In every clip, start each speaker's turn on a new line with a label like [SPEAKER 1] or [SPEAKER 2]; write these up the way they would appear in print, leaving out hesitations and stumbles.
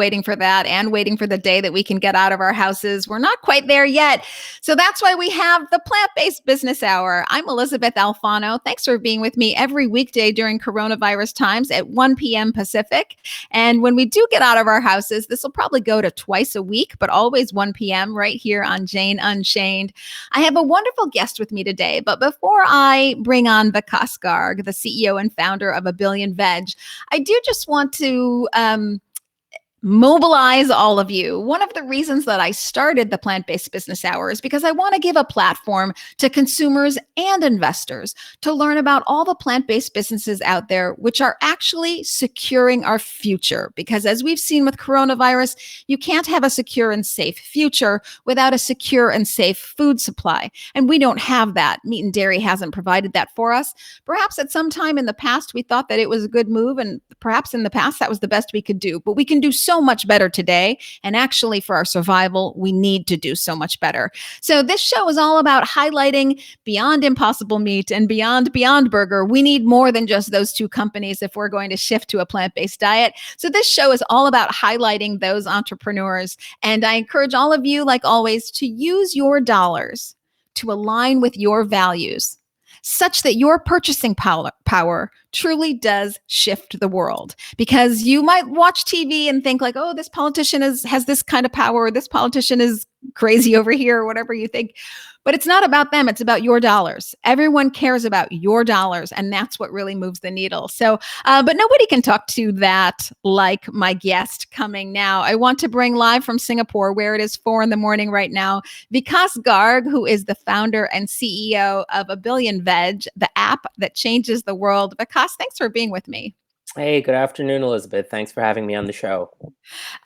[SPEAKER 1] waiting for that and waiting for the day that we can get out of our houses. We're not quite there yet. So that's why we have the Plant-Based Business Hour. I'm Elizabeth Alfano. Thanks for being with me every weekday during coronavirus times at 1 p.m. Pacific. And when we do get out of our houses, this will probably go to twice a week, but always 1 p.m. right here on Jane Unchained. I have a wonderful guest with me today, but before I bring on Vikas Garg, the CEO and founder of abillionveg, I do just want to mobilize all of you. One of the reasons that I started the Plant-Based Business Hour is because I want to give a platform to consumers and investors to learn about all the plant-based businesses out there, which are actually securing our future. Because as we've seen with coronavirus, you can't have a secure and safe future without a secure and safe food supply. And we don't have that. Meat and dairy hasn't provided that for us. Perhaps at some time in the past, we thought that it was a good move. And perhaps in the past, that was the best we could do. But we can do so much better today. And actually, for our survival, we need to do so much better. So this show is all about highlighting Beyond Impossible Meat and Beyond Burger. We need more than just those two companies if we're going to shift to a plant-based diet. So this show is all about highlighting those entrepreneurs. And I encourage all of you, like always, to use your dollars to align with your values, such that your purchasing power truly does shift the world. Because you might watch TV and think like, oh, this politician has this kind of power, or this politician is crazy over here, or whatever you think. But it's not about them. It's about your dollars. Everyone cares about your dollars, and that's what really moves the needle. So, but nobody can talk to that like my guest coming now. I want to bring live from Singapore, where it is 4 a.m. right now, Vikas Garg, who is the founder and CEO of abillionveg, the app that changes the world. Vikas, thanks for being with me.
[SPEAKER 2] Hey, good afternoon, Elizabeth. Thanks for having me on the show.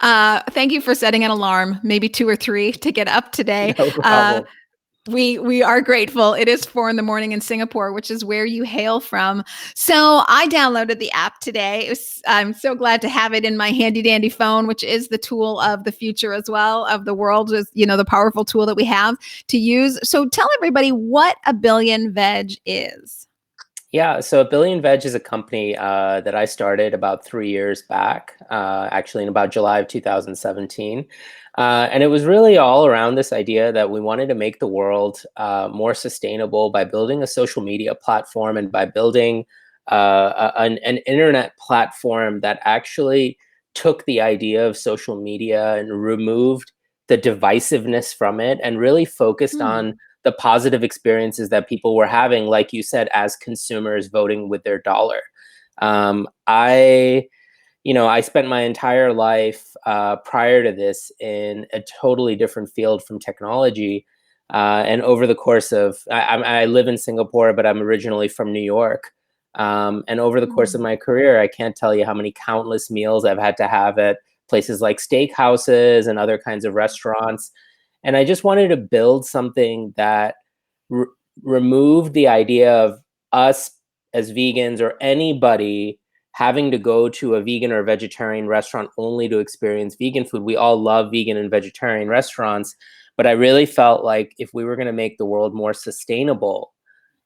[SPEAKER 1] Thank you for setting an alarm, maybe 2 or 3, to get up today.
[SPEAKER 2] No problem.
[SPEAKER 1] We are grateful. It is 4 a.m. in Singapore, which is where you hail from. So I downloaded the app today. I'm so glad to have it in my handy dandy phone, which is the tool of the future as well, of the world, is, the powerful tool that we have to use. So tell everybody what abillionveg is.
[SPEAKER 2] Yeah, so abillionveg is a company that I started about 3 years back, actually in about July of 2017. And it was really all around this idea that we wanted to make the world more sustainable by building a social media platform and by building an internet platform that actually took the idea of social media and removed the divisiveness from it and really focused on the positive experiences that people were having, like you said, as consumers voting with their dollar. I spent my entire life prior to this in a totally different field from technology. And over the course of, I live in Singapore, but I'm originally from New York. And over the course of my career, I can't tell you how many countless meals I've had to have at places like steakhouses and other kinds of restaurants. And I just wanted to build something that removed the idea of us as vegans or anybody having to go to a vegan or vegetarian restaurant only to experience vegan food. We all love vegan and vegetarian restaurants, but I really felt like if we were going to make the world more sustainable,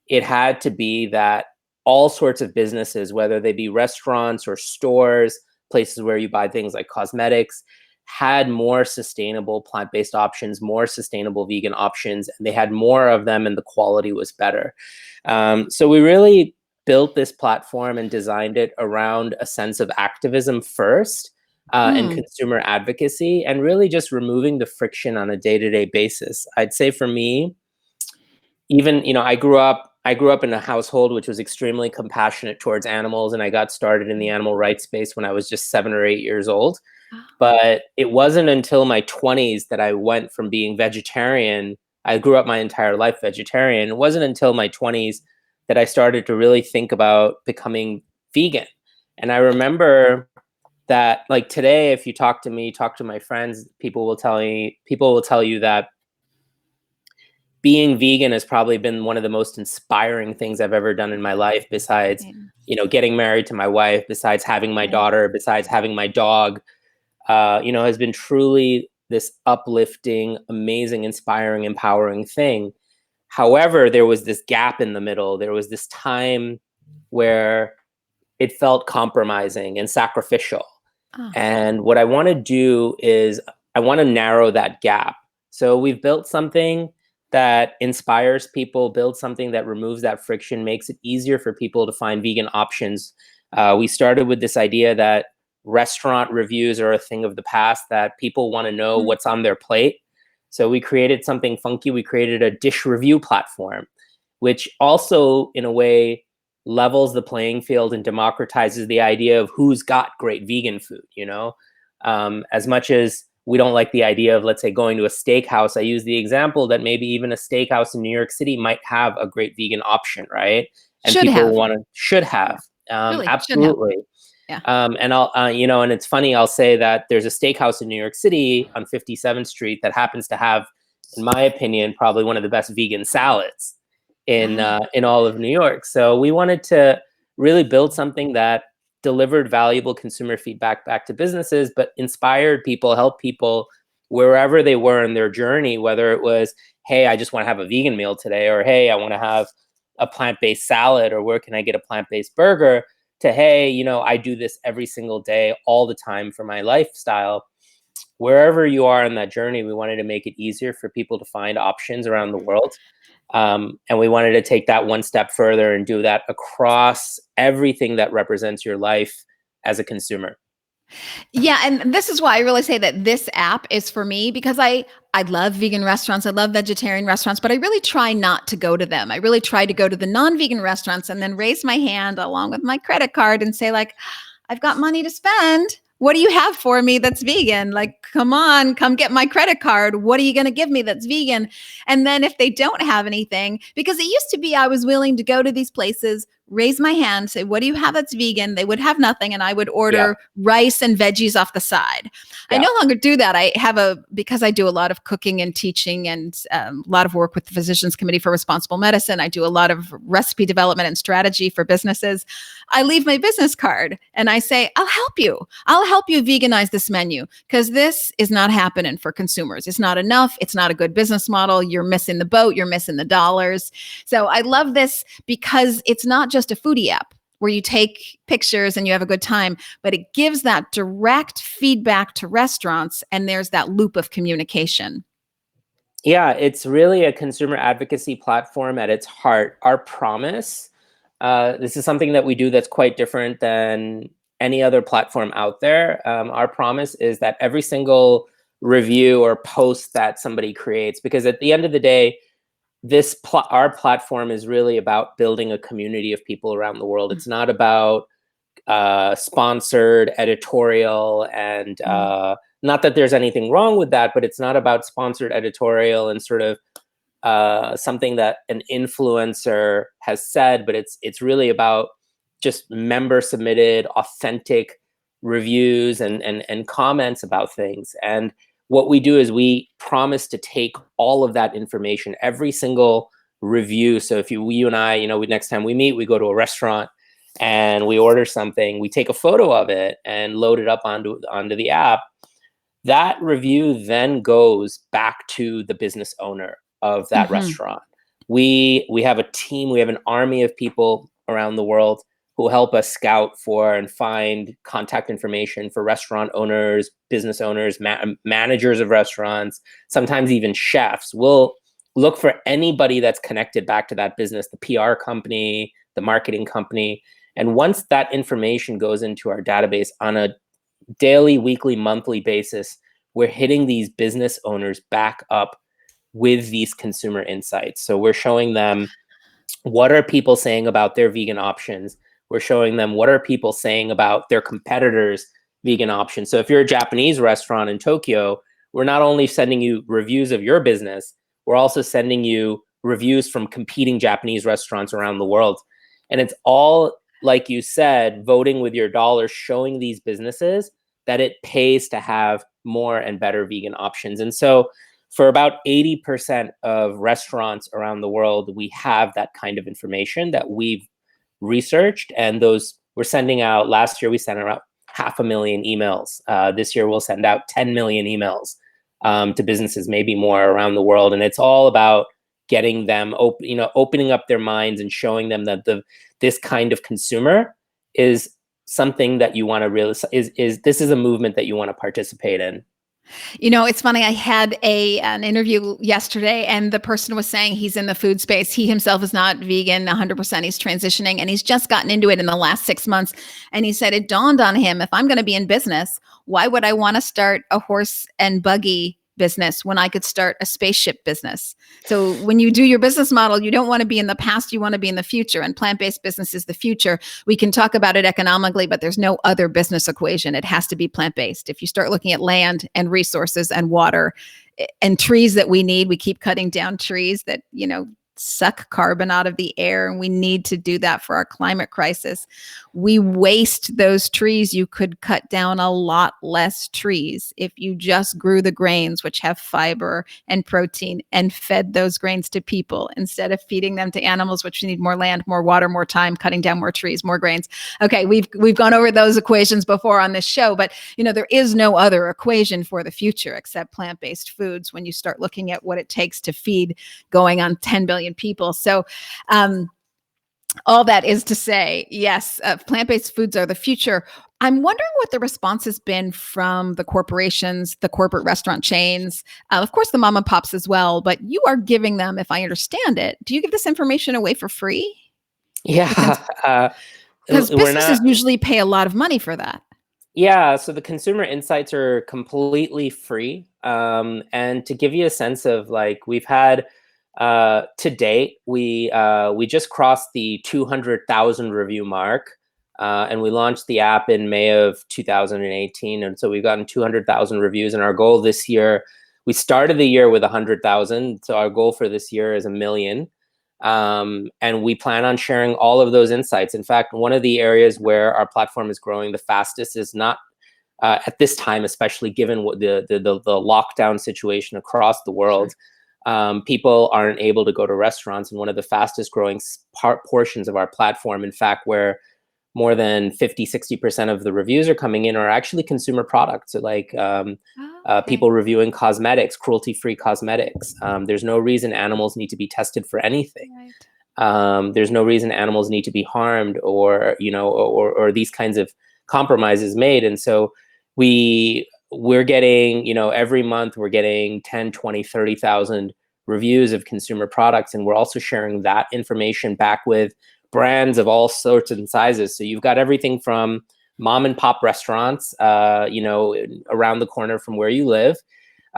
[SPEAKER 2] it had to be that all sorts of businesses, whether they be restaurants or stores, places where you buy things like cosmetics, had more sustainable plant-based options, more sustainable vegan options, and they had more of them and the quality was better. So we really built this platform and designed it around a sense of activism first and consumer advocacy, and really just removing the friction on a day-to-day basis. I'd say for me, even, I grew up in a household which was extremely compassionate towards animals, and I got started in the animal rights space when I was just 7 or 8 years old. But it wasn't until my 20s that I went from being vegetarian. I grew up my entire life vegetarian. It wasn't until my 20s that I started to really think about becoming vegan. And I remember that, like, today, if you talk to me, talk to my friends, people will tell you that being vegan has probably been one of the most inspiring things I've ever done in my life, besides, getting married to my wife, besides having my daughter, besides having my dog. Has been truly this uplifting, amazing, inspiring, empowering thing. However, there was this gap in the middle. There was this time where it felt compromising and sacrificial.
[SPEAKER 1] Ah,
[SPEAKER 2] And what I want to do is I want to narrow that gap. So we've built something that inspires people, build something that removes that friction, makes it easier for people to find vegan options. We started with this idea that restaurant reviews are a thing of the past, that people want to know
[SPEAKER 1] mm,
[SPEAKER 2] what's on their plate. So we created something funky. We created a dish review platform, which also, in a way, levels the playing field and democratizes the idea of who's got great vegan food. As much as we don't like the idea of, let's say, going to a steakhouse, I use the example that maybe even a steakhouse in New York City might have a great vegan option, right? And
[SPEAKER 1] should
[SPEAKER 2] people
[SPEAKER 1] have.
[SPEAKER 2] should
[SPEAKER 1] Yeah,
[SPEAKER 2] have.
[SPEAKER 1] really should have.
[SPEAKER 2] Absolutely.
[SPEAKER 1] Yeah.
[SPEAKER 2] And and it's funny, I'll say that there's a steakhouse in New York City on 57th Street that happens to have, in my opinion, probably one of the best vegan salads
[SPEAKER 1] Ah.
[SPEAKER 2] in all of New York. So we wanted to really build something that delivered valuable consumer feedback back to businesses, but inspired people, helped people wherever they were in their journey, whether it was, hey, I just want to have a vegan meal today, or hey, I want to have a plant-based salad, or where can I get a plant-based burger, to hey, I do this every single day, all the time for my lifestyle. Wherever you are in that journey, we wanted to make it easier for people to find options around the world. And we wanted to take that one step further and do that across everything that represents your life as a consumer.
[SPEAKER 1] Yeah, and this is why I really say that this app is for me, because I love vegan restaurants, I love vegetarian restaurants, but I really try not to go to them. I really try to go to the non-vegan restaurants and then raise my hand along with my credit card and say, like, I've got money to spend. What do you have for me that's vegan? Like, come on, come get my credit card. What are you going to give me that's vegan? And then if they don't have anything, because it used to be I was willing to go to these places, raise my hand, say, what do you have that's vegan? They would have nothing. And I would
[SPEAKER 2] Yeah,
[SPEAKER 1] order rice and veggies off the side. I
[SPEAKER 2] yeah,
[SPEAKER 1] no longer do that. Because I do a lot of cooking and teaching and a lot of work with the Physicians Committee for Responsible Medicine. I do a lot of recipe development and strategy for businesses. I leave my business card and I say, I'll help you. I'll help you veganize this menu, because this is not happening for consumers. It's not enough. It's not a good business model. You're missing the boat. You're missing the dollars. So I love this because it's not just a foodie app where you take pictures and you have a good time, but it gives that direct feedback to restaurants, and there's that loop of communication.
[SPEAKER 2] yeah. It's really a consumer advocacy platform at its heart. Our promise, this is something that we do that's quite different than any other platform out there. Our promise is that every single review or post that somebody creates, because at the end of the day, our platform is really about building a community of people around the world. It's not about sponsored editorial, and
[SPEAKER 1] Mm.
[SPEAKER 2] not that there's anything wrong with that, but it's not about sponsored editorial and sort of something that an influencer has said, but it's really about just member submitted authentic reviews and comments about things. And what we do is we promise to take all of that information, every single review. So if you and I, next time we meet, we go to a restaurant and we order something, we take a photo of it and load it up onto the app. That review then goes back to the business owner of that
[SPEAKER 1] Mhm.
[SPEAKER 2] restaurant. We have a team, we have an army of people around the world who help us scout for and find contact information for restaurant owners, business owners, managers of restaurants, sometimes even chefs. We'll look for anybody that's connected back to that business, the PR company, the marketing company. And once that information goes into our database on a daily, weekly, monthly basis, we're hitting these business owners back up with these consumer insights. So we're showing them, what are people saying about their vegan options? We're showing them, what are people saying about their competitors' vegan options? So if you're a Japanese restaurant in Tokyo, we're not only sending you reviews of your business, we're also sending you reviews from competing Japanese restaurants around the world. And it's all, like you said, voting with your dollars, showing these businesses that it pays to have more and better vegan options. And so for about 80% of restaurants around the world, we have that kind of information that we've researched. And those we're sending out. Last year, we sent out 500,000 emails. This year, we'll send out 10 million emails to businesses, maybe more, around the world. And it's all about getting them opening up their minds and showing them that this kind of consumer is something that you want to really is this is a movement that you want to participate in?
[SPEAKER 1] It's funny. I had an interview yesterday, and the person was saying he's in the food space. He himself is not vegan 100%. He's transitioning, and he's just gotten into it in the last 6 months. And he said it dawned on him, if I'm going to be in business, why would I want to start a horse and buggy business when I could start a spaceship business? So when you do your business model, you don't want to be in the past, you want to be in the future. And plant-based business is the future. We can talk about it economically, but there's no other business equation. It has to be plant-based. If you start looking at land and resources and water and trees that we need, we keep cutting down trees that, suck carbon out of the air, and we need to do that for our climate crisis. We waste those trees. You could cut down a lot less trees if you just grew the grains, which have fiber and protein, and fed those grains to people instead of feeding them to animals, which need more land, more water, more time, cutting down more trees, more grains. Okay, we've gone over those equations before on this show, but there is no other equation for the future except plant-based foods when you start looking at what it takes to feed going on 10 billion people. So all that is to say, yes, plant-based foods are the future. I'm wondering what the response has been from the corporations, the corporate restaurant chains, of course, the mom and pops as well, but you are giving them, if I understand it, do you give this information away for free?
[SPEAKER 2] Yeah.
[SPEAKER 1] Because businesses usually pay a lot of money for that.
[SPEAKER 2] Yeah, so the consumer insights are completely free. And to give you a sense of we've had to date, we just crossed the 200,000 review mark, and we launched the app in May of 2018, and so we've gotten 200,000 reviews. And our goal this year, we started the year with 100,000, so our goal for this year is 1 million. And we plan on sharing all of those insights. In fact, one of the areas where our platform is growing the fastest is not at this time, especially given what the lockdown situation across the world. People aren't able to go to restaurants, and one of the fastest growing portions of our platform, in fact, where more than 50-60% of the reviews are coming in, are actually consumer products. So people reviewing cosmetics, cruelty-free cosmetics. There's no reason animals need to be tested for anything. Right. There's no reason animals need to be harmed or these kinds of compromises made. And so we're getting, every month we're getting 10, 20, 30,000 reviews of consumer products. And we're also sharing that information back with brands of all sorts and sizes. So you've got everything from mom and pop restaurants, around the corner from where you live,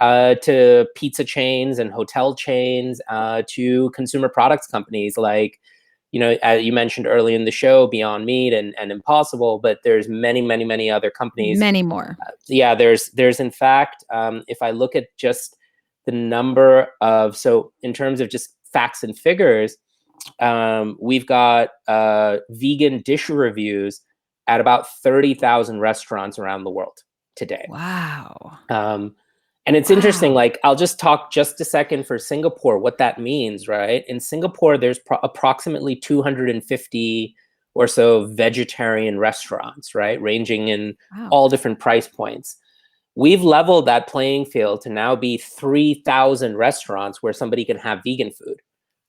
[SPEAKER 2] to pizza chains and hotel chains, to consumer products companies like, you mentioned early in the show, Beyond Meat and Impossible, but there's many, many, many other companies.
[SPEAKER 1] Many more.
[SPEAKER 2] There's in fact, if I look at just the number of, so in terms of just facts and figures, we've got vegan dish reviews at about 30,000 restaurants around the world today.
[SPEAKER 1] Wow.
[SPEAKER 2] And it's interesting, I'll just talk just a second for Singapore, what that means, right? In Singapore, there's approximately 250 or so vegetarian restaurants, right? Ranging in all different price points. We've leveled that playing field to now be 3,000 restaurants where somebody can have vegan food,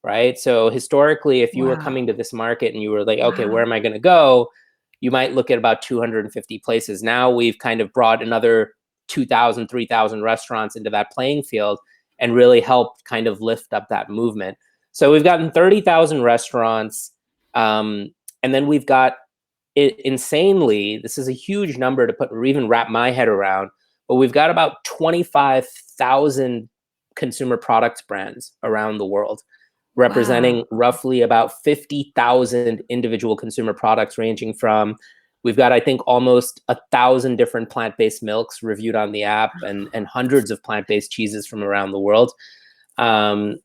[SPEAKER 2] right? So historically, if you were coming to this market and you were like, okay, where am I going to go? You might look at about 250 places. Now we've kind of brought another 2,000, 3,000 restaurants into that playing field and really helped kind of lift up that movement. So we've gotten 30,000 restaurants. And then we've got insanely, this is a huge number to put or even wrap my head around, but we've got about 25,000 consumer products brands around the world, representing roughly about 50,000 individual consumer products, ranging from, we've got, I think, almost 1,000 different plant-based milks reviewed on the app, and hundreds of plant-based cheeses from around the world. And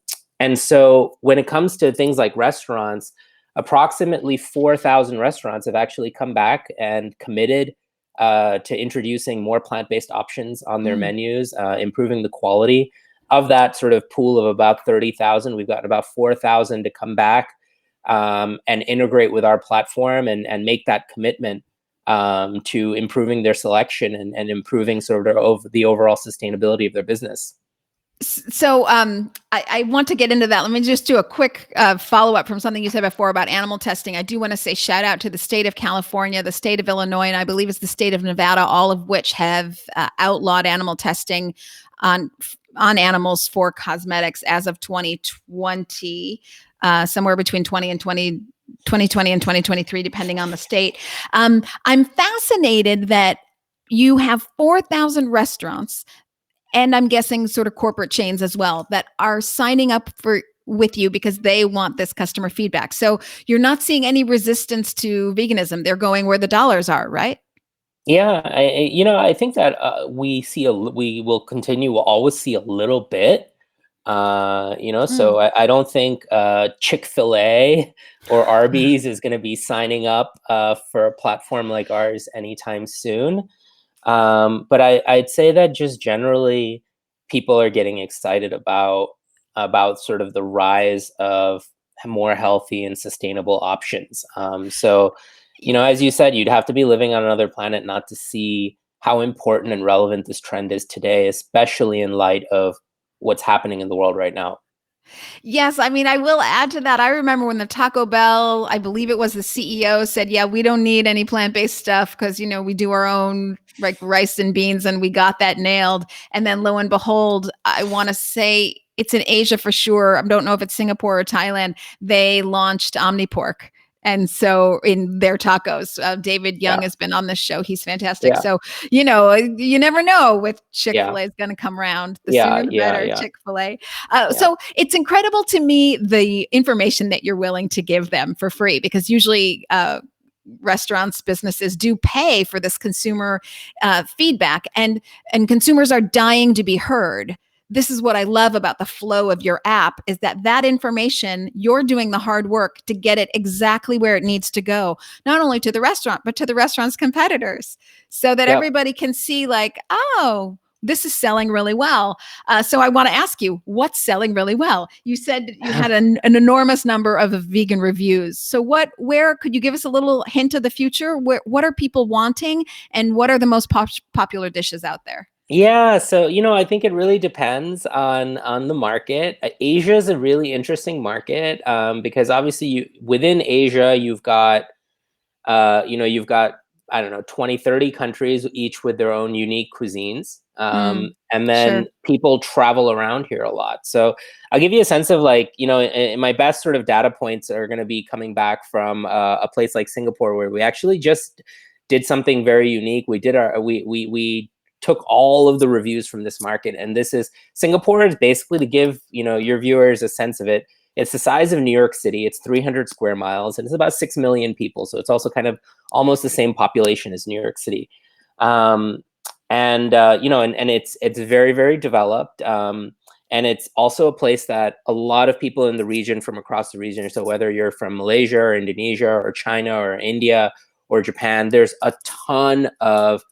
[SPEAKER 2] so when it comes to things like restaurants, approximately 4,000 restaurants have actually come back and committed to introducing more plant-based options on their menus, improving the quality. Of that sort of pool of about 30,000, we've got about 4,000 to come back and integrate with our platform and make that commitment to improving their selection and improving sort of the overall sustainability of their business.
[SPEAKER 1] So I want to get into that. Let me just do a quick follow-up from something you said before about animal testing. I do want to say shout out to the state of California, the state of Illinois, and I believe it's the state of Nevada, all of which have outlawed animal testing on animals for cosmetics as of 2020, somewhere between 2020 and 2023, depending on the state. I'm fascinated that you have 4,000 restaurants, and I'm guessing sort of corporate chains as well, that are signing up for with you because they want this customer feedback. So you're not seeing any resistance to veganism. They're going where the dollars are, right?
[SPEAKER 2] Yeah, I think that we will continue. We'll always see a little bit. So
[SPEAKER 1] Mm.
[SPEAKER 2] I don't think Chick-fil-A or Arby's is going to be signing up for a platform like ours anytime soon. But I'd say that just generally, people are getting excited about sort of the rise of more healthy and sustainable options. As you said, you'd have to be living on another planet not to see how important and relevant this trend is today, especially in light of what's happening in the world right now.
[SPEAKER 1] Yes, I mean, I will add to that. I remember when the Taco Bell, I believe it was the CEO, said, "Yeah, we don't need any plant-based stuff because we do our own like rice and beans, and we got that nailed." And then lo and behold, I want to say it's in Asia for sure. I don't know if it's Singapore or Thailand. They launched OmniPork. And so in their tacos, David Young
[SPEAKER 2] Yeah,
[SPEAKER 1] has been on this show. He's fantastic.
[SPEAKER 2] yeah,
[SPEAKER 1] So, you never know with
[SPEAKER 2] yeah,
[SPEAKER 1] Chick-fil-A is going to come around. The
[SPEAKER 2] yeah,
[SPEAKER 1] sooner the
[SPEAKER 2] yeah,
[SPEAKER 1] better,
[SPEAKER 2] yeah,
[SPEAKER 1] Chick-fil-A.
[SPEAKER 2] yeah.
[SPEAKER 1] So it's incredible to me the information that you're willing to give them for free, because usually restaurants, businesses do pay for this consumer feedback, and consumers are dying to be heard. This is what I love about the flow of your app, is that information, you're doing the hard work to get it exactly where it needs to go, not only to the restaurant, but to the restaurant's competitors, so that
[SPEAKER 2] Yep.
[SPEAKER 1] everybody can see like, oh, this is selling really well. So I want to ask you, what's selling really well? You said you had an enormous number of vegan reviews. So where could you give us a little hint of the future? What are people wanting, and what are the most popular dishes out there?
[SPEAKER 2] Yeah, so I think it really depends on the market. Asia is a really interesting market because obviously within Asia you've got I don't know 20, 30 countries each with their own unique cuisines.
[SPEAKER 1] Mm,
[SPEAKER 2] And then
[SPEAKER 1] sure.
[SPEAKER 2] people travel around here a lot. So I'll give you a sense of like, my best sort of data points are going to be coming back from a place like Singapore, where we actually just did something very unique. We did we took all of the reviews from this market, and this is Singapore is basically, to give your viewers a sense of it. It's the size of New York City. It's 300 square miles, and it's about 6 million people. So it's also kind of almost the same population as New York City. And it's very, very developed. And it's also a place that a lot of people in the region, from across the region, so whether you're from Malaysia or Indonesia or China or India or Japan, there's a ton of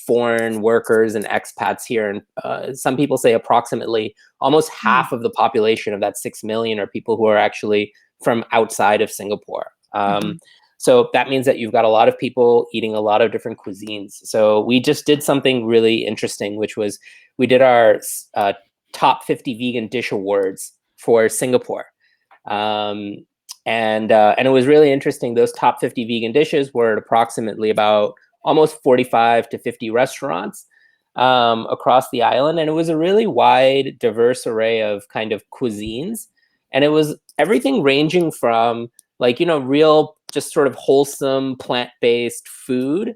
[SPEAKER 2] foreign workers and expats here. And some people say approximately almost
[SPEAKER 1] Mm,
[SPEAKER 2] half of the population of that 6 million are people who are actually from outside of Singapore.
[SPEAKER 1] mhm.
[SPEAKER 2] So that means that you've got a lot of people eating a lot of different cuisines. So we just did something really interesting, which was we did our top 50 vegan dish awards for Singapore. Um, and it was really interesting. Those top 50 vegan dishes were at approximately about almost 45 to 50 restaurants across the island. And it was a really wide, diverse array of kind of cuisines. And it was everything ranging from like, real, just sort of wholesome plant-based food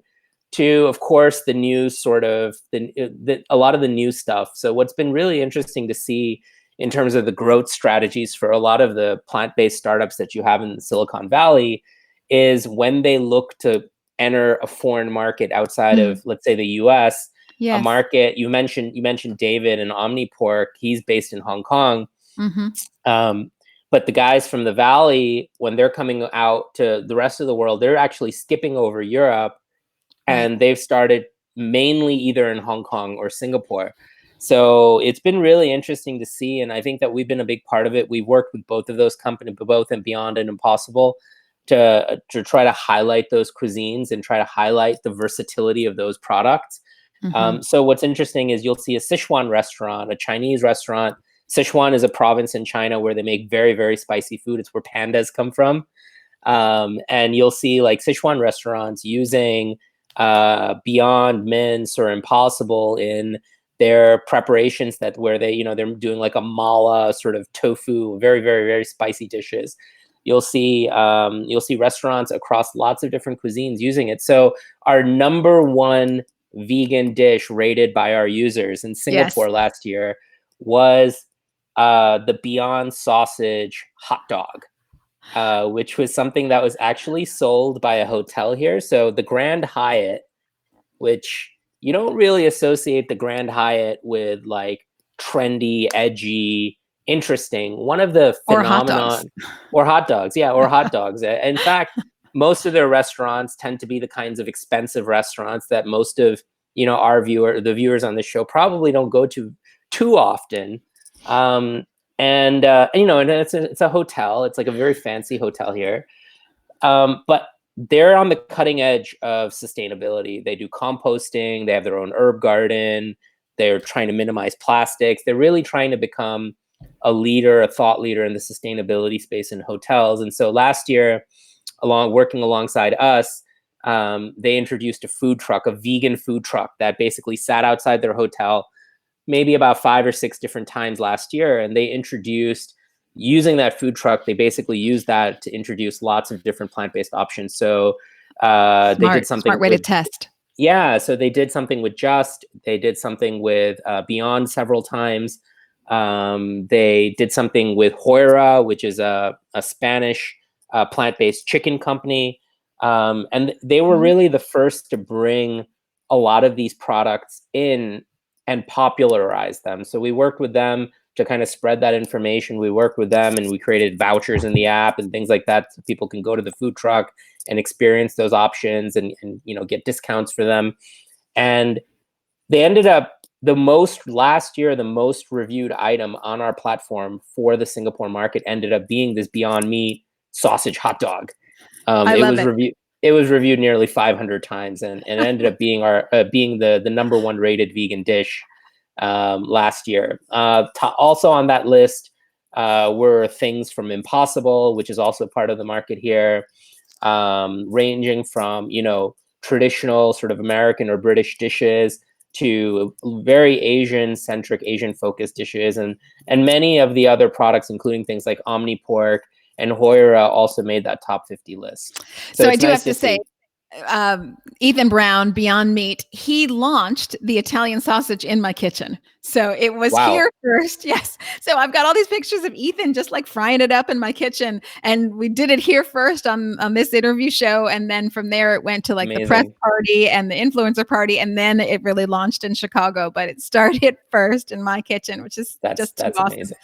[SPEAKER 2] to, of course, the new sort of a lot of the new stuff. So what's been really interesting to see in terms of the growth strategies for a lot of the plant-based startups that you have in Silicon Valley is when they look to enter a foreign market outside
[SPEAKER 1] Mm,
[SPEAKER 2] of, let's say, the US, a
[SPEAKER 1] yes.
[SPEAKER 2] market you mentioned David and OmniPork. He's based in Hong Kong.
[SPEAKER 1] Hmm.
[SPEAKER 2] Um, but the guys from the Valley, when they're coming out to the rest of the world, they're actually skipping over Europe,
[SPEAKER 1] Right.
[SPEAKER 2] and they've started mainly either in Hong Kong or Singapore. So it's been really interesting to see, and I think that we've been a big part of it. We've worked with both of those companies, both and Beyond and Impossible, to try to highlight those cuisines and try to highlight the versatility of those products.
[SPEAKER 1] Mhm.
[SPEAKER 2] So what's interesting is you'll see a Sichuan restaurant, a Chinese restaurant. Sichuan is a province in China where they make very, very spicy food. It's where pandas come from. And you'll see like Sichuan restaurants using Beyond Mince or Impossible in their preparations that where they, they're doing like a mala sort of tofu, very, very, very spicy dishes. You'll see restaurants across lots of different cuisines using it. So our number one vegan dish rated by our users in
[SPEAKER 1] Yes.
[SPEAKER 2] Singapore last year was the Beyond Sausage hot dog, which was something that was actually sold by a hotel here. So the Grand Hyatt, which you don't really associate the Grand Hyatt with like trendy, edgy, interesting. One of the
[SPEAKER 1] Or hot dogs.
[SPEAKER 2] phenomenon, or hot dogs, yeah, or hot dogs. In fact, most of their restaurants tend to be the kinds of expensive restaurants that most of the viewers on the show probably don't go to too often. And it's a hotel. It's like a very fancy hotel here. But they're on the cutting edge of sustainability. They do composting. They have their own herb garden. They're trying to minimize plastics. They're really trying to become a thought leader in the sustainability space in hotels. And so last year, working alongside us, they introduced a vegan food truck that basically sat outside their hotel maybe about 5 or 6 different times last year. And they introduced, using that food truck, they basically used that to introduce lots of different plant-based options. So they did something
[SPEAKER 1] smart way to test.
[SPEAKER 2] Yeah, so they did something with Just, they did something with Beyond several times. They did something with Hoira, which is a Spanish plant-based chicken company. And they were really the first to bring a lot of these products in and popularize them. So we worked with them to kind of spread that information. We worked with them and we created vouchers in the app and things like that so people can go to the food truck and experience those options and get discounts for them. And they ended up last year, the most reviewed item on our platform for the Singapore market ended up being this Beyond Meat sausage hot dog.
[SPEAKER 1] I love it.
[SPEAKER 2] It was reviewed nearly 500 times and it ended up being being the number one rated vegan dish last year. Also on that list were things from Impossible, which is also part of the market here, ranging from traditional sort of American or British dishes to very Asian-centric, Asian-focused dishes, and many of the other products, including things like Omni Pork and Hoira, also made that top 50 list.
[SPEAKER 1] So I do have to say, Ethan Brown, Beyond Meat, he launched the Italian sausage in my kitchen. So it was here first. Yes. So I've got all these pictures of Ethan just like frying it up in my kitchen. And we did it here first on this interview show. And then from there, it went to like the press party and the influencer party. And then it really launched in Chicago. But it started first in my kitchen, which is just too awesome.
[SPEAKER 2] Amazing.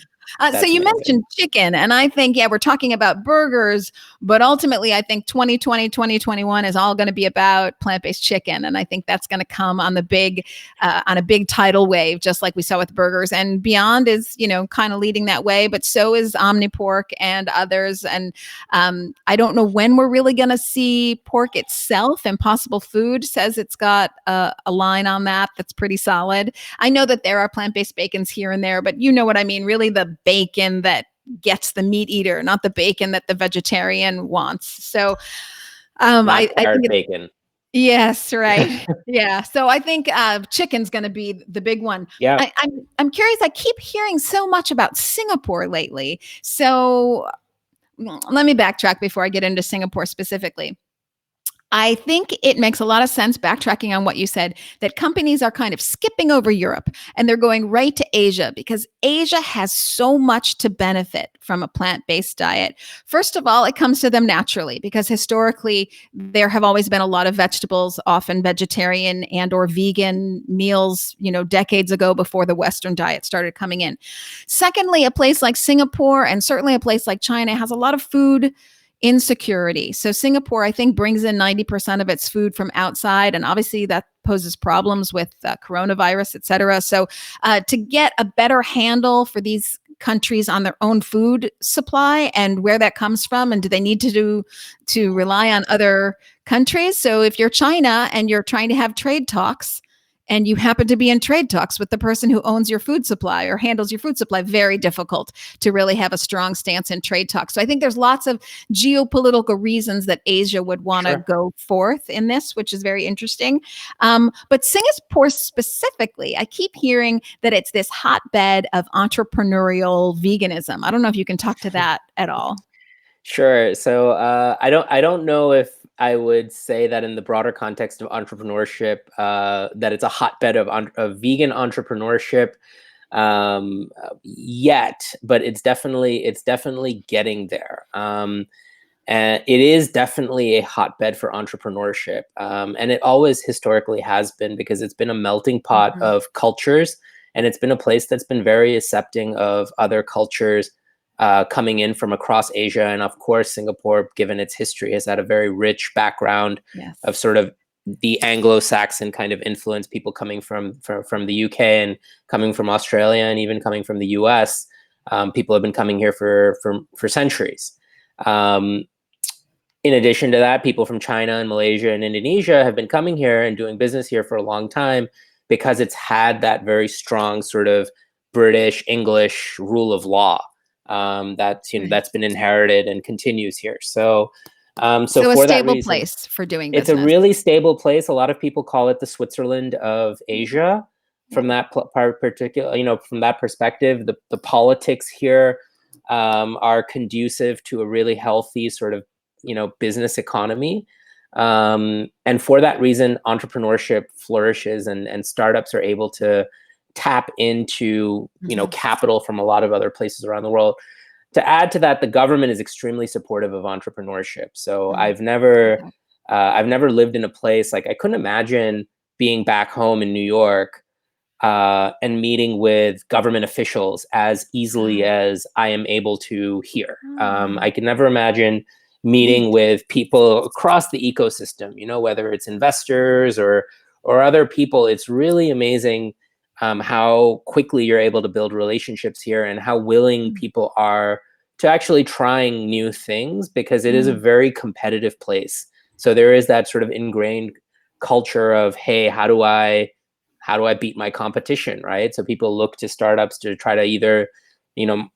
[SPEAKER 1] So you mentioned chicken, and I think, we're talking about burgers, but ultimately I think 2020, 2021 is all going to be about plant-based chicken. And I think that's going to come on a big tidal wave, just like we saw with burgers. And Beyond is, kind of leading that way, but so is Omni Pork and others. And I don't know when we're really going to see pork itself. Impossible Food says it's got a line on that's pretty solid. I know that there are plant-based bacons here and there, but you know what I mean, really the bacon that gets the meat eater, not the bacon that the vegetarian wants. So I think
[SPEAKER 2] bacon.
[SPEAKER 1] Yes, right. Yeah. So I think chicken's going to be the big one.
[SPEAKER 2] Yeah.
[SPEAKER 1] I'm curious. I keep hearing so much about Singapore lately. So let me backtrack before I get into Singapore specifically. I think it makes a lot of sense, backtracking on what you said, that companies are kind of skipping over Europe and they're going right to Asia because Asia has so much to benefit from a plant-based diet. First of all, it comes to them naturally because historically there have always been a lot of vegetables, often vegetarian and or vegan meals, decades ago before the Western diet started coming in. Secondly, a place like Singapore and certainly a place like China has a lot of food insecurity. So Singapore, I think, brings in 90% of its food from outside. And obviously that poses problems with coronavirus, et cetera. So to get a better handle for these countries on their own food supply and where that comes from, and do they need to rely on other countries? So if you're China and you're trying to have trade talks, and you happen to be in trade talks with the person who owns your food supply or handles your food supply, very difficult to really have a strong stance in trade talks. So I think there's lots of geopolitical reasons that Asia would want to
[SPEAKER 2] Sure.
[SPEAKER 1] go forth in this, which is very interesting. But Singapore specifically, I keep hearing that it's this hotbed of entrepreneurial veganism. I don't know if you can talk to that at all.
[SPEAKER 2] Sure. So I don't know if I would say that in the broader context of entrepreneurship, that it's a hotbed of vegan entrepreneurship yet, but it's definitely getting there. And it is definitely a hotbed for entrepreneurship, and it always historically has been, because it's been a melting pot
[SPEAKER 1] Mhm.
[SPEAKER 2] of cultures, and it's been a place that's been very accepting of other cultures coming in from across Asia. And of course, Singapore, given its history, has had a very rich background of
[SPEAKER 1] Yes.
[SPEAKER 2] sort of the Anglo-Saxon kind of influence, people coming from the UK and coming from Australia and even coming from the US. People have been coming here for centuries. Um, in addition to that, people from China and Malaysia and Indonesia have been coming here and doing business here for a long time, because it's had that very strong sort of British English rule of law,
[SPEAKER 1] Right.
[SPEAKER 2] that's been inherited and continues here. So
[SPEAKER 1] So a
[SPEAKER 2] for that
[SPEAKER 1] stable
[SPEAKER 2] reason,
[SPEAKER 1] place for doing
[SPEAKER 2] it's a
[SPEAKER 1] business.
[SPEAKER 2] really stable place. A lot of people call it the Switzerland of Asia.
[SPEAKER 1] Yeah.
[SPEAKER 2] From that particular, from that perspective, the politics here are conducive to a really healthy sort of, business economy. And for that reason, entrepreneurship flourishes, and startups are able to tap into,
[SPEAKER 1] Mhm.
[SPEAKER 2] capital from a lot of other places around the world. To add to that, the government is extremely supportive of entrepreneurship. So
[SPEAKER 1] Mm.
[SPEAKER 2] I've never lived in a place, like, I couldn't imagine being back home in New York and meeting with government officials as easily
[SPEAKER 1] Wow.
[SPEAKER 2] as I am able to here.
[SPEAKER 1] Oh,
[SPEAKER 2] I can never imagine meeting
[SPEAKER 1] neat.
[SPEAKER 2] with people across the ecosystem, whether it's investors or other people. It's really amazing how quickly you're able to build relationships here, and how willing
[SPEAKER 1] Mm.
[SPEAKER 2] people are to actually trying new things, because it is a
[SPEAKER 1] Mm.
[SPEAKER 2] very competitive place. So there is that sort of ingrained culture of, hey, how do I beat my competition, right? So people look to startups to try to either, you know,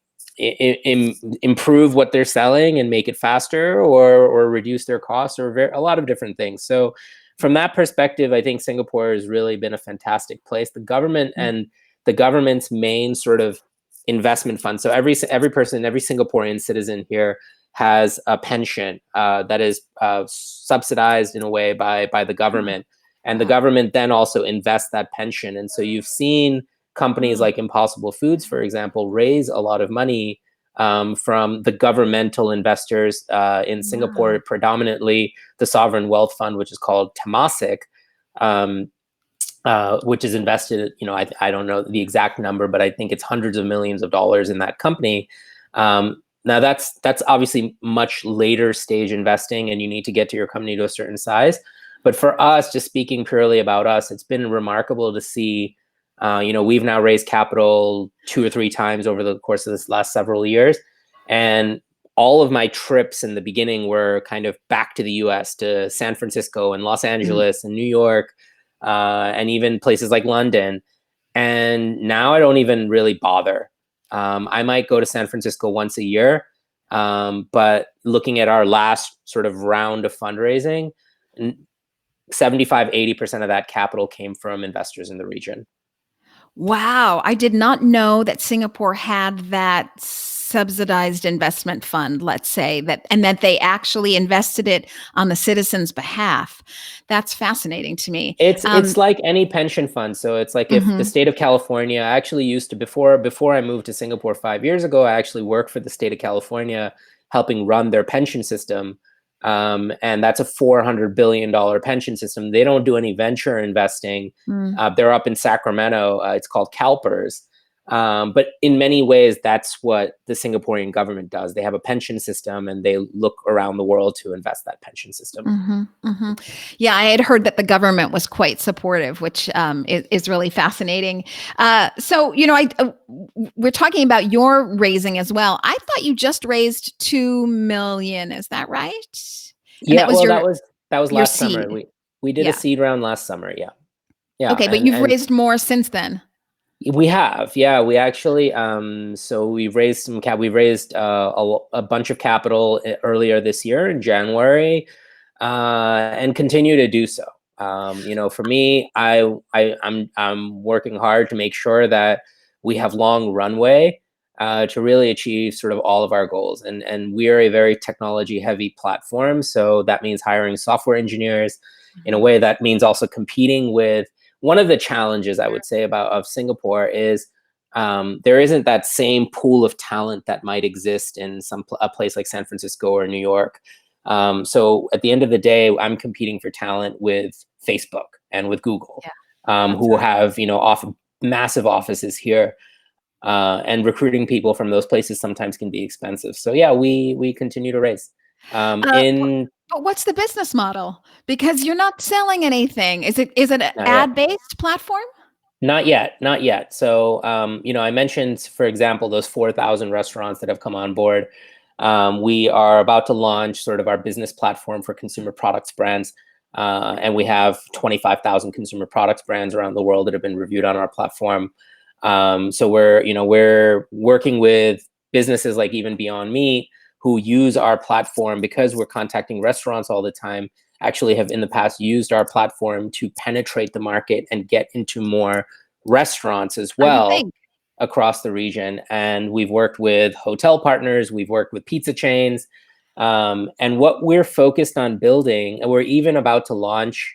[SPEAKER 2] improve what they're selling and make it faster, or reduce their costs, or a lot of different things. So from that perspective, I think Singapore has really been a fantastic place. The government
[SPEAKER 1] Mm.
[SPEAKER 2] and the government's main sort of investment fund. So every person, every Singaporean citizen here has a pension that is subsidized in a way by the
[SPEAKER 1] Oh,
[SPEAKER 2] government, and the
[SPEAKER 1] wow.
[SPEAKER 2] government then also invests that pension. And so you've seen companies
[SPEAKER 1] Oh,
[SPEAKER 2] like Impossible Foods, for example, raise a lot of money from the governmental investors in
[SPEAKER 1] wow.
[SPEAKER 2] Singapore, predominantly the sovereign wealth fund, which is called Temasek, um, which is invested, I don't know the exact number, but I think it's hundreds of millions of dollars in that company. Now that's obviously much later stage investing, and you need to get to your company to a certain size. But for us, just speaking purely about us, it's been remarkable to see. We've now raised capital 2 or 3 times over the course of this last several years, and all of my trips in the beginning were kind of back to the U.S., to San Francisco and Los
[SPEAKER 1] Mm.
[SPEAKER 2] Angeles and New York, and even places like London. And now I don't even really bother. I might go to San Francisco once a year, but looking at our last sort of round of fundraising, 75-80% of that capital came from investors in the region.
[SPEAKER 1] Wow, I did not know that Singapore had that subsidized investment fund, let's say, that and that they actually invested it on the citizens' behalf. That's fascinating to me.
[SPEAKER 2] It's like any pension fund. So it's like, if the
[SPEAKER 1] Mhm.
[SPEAKER 2] state of California, I actually used to, before I moved to Singapore 5 years ago, I actually worked for the state of California, helping run their pension system. And that's a $400 billion pension system. They don't do any venture investing.
[SPEAKER 1] Mm.
[SPEAKER 2] They're up in Sacramento. It's called CalPERS. But in many ways, that's what the Singaporean government does. They have a pension system, and they look around the world to invest that pension system.
[SPEAKER 1] Mhm, mhm. Yeah, I had heard that the government was quite supportive, which is really fascinating. So, we're talking about your raising as well. I thought you just raised 2 million. Is that right? And that
[SPEAKER 2] Yeah,
[SPEAKER 1] was
[SPEAKER 2] well,
[SPEAKER 1] your
[SPEAKER 2] that was
[SPEAKER 1] your
[SPEAKER 2] last summer.
[SPEAKER 1] seed.
[SPEAKER 2] We did a
[SPEAKER 1] Yeah.
[SPEAKER 2] seed round last summer. Yeah. Yeah,
[SPEAKER 1] Okay, but you've raised more since then.
[SPEAKER 2] we have, yeah, we actually, so we've raised some cap. We raised a bunch of capital earlier this year in January, and continue to do so. For me, I'm working hard to make sure that we have long runway to really achieve sort of all of our goals. And we are a very technology heavy platform, so that means hiring software engineers. In a way, that means also competing with one of the challenges I would say of Singapore is there isn't that same pool of talent that might exist in a place like San Francisco or New York. So at the end of the day, I'm competing for talent with Facebook and with Google, who have massive offices here, and recruiting people from those places sometimes can be expensive. So yeah, we continue to raise.
[SPEAKER 1] But what's the business model? Because you're not selling anything. Is it an
[SPEAKER 2] Not yet.
[SPEAKER 1] ad-based platform?
[SPEAKER 2] Not yet, not yet. So, I mentioned, for example, those 4,000 restaurants that have come on board. We are about to launch sort of our business platform for consumer products brands. And we have 25,000 consumer products brands around the world that have been reviewed on our platform. So we're working with businesses like even Beyond Meat, who use our platform because we're contacting restaurants all the time, actually have in the past used our platform to penetrate the market and get into more restaurants as well across the region. And we've worked with hotel partners, we've worked with pizza chains. And what we're focused on building, and we're even about to launch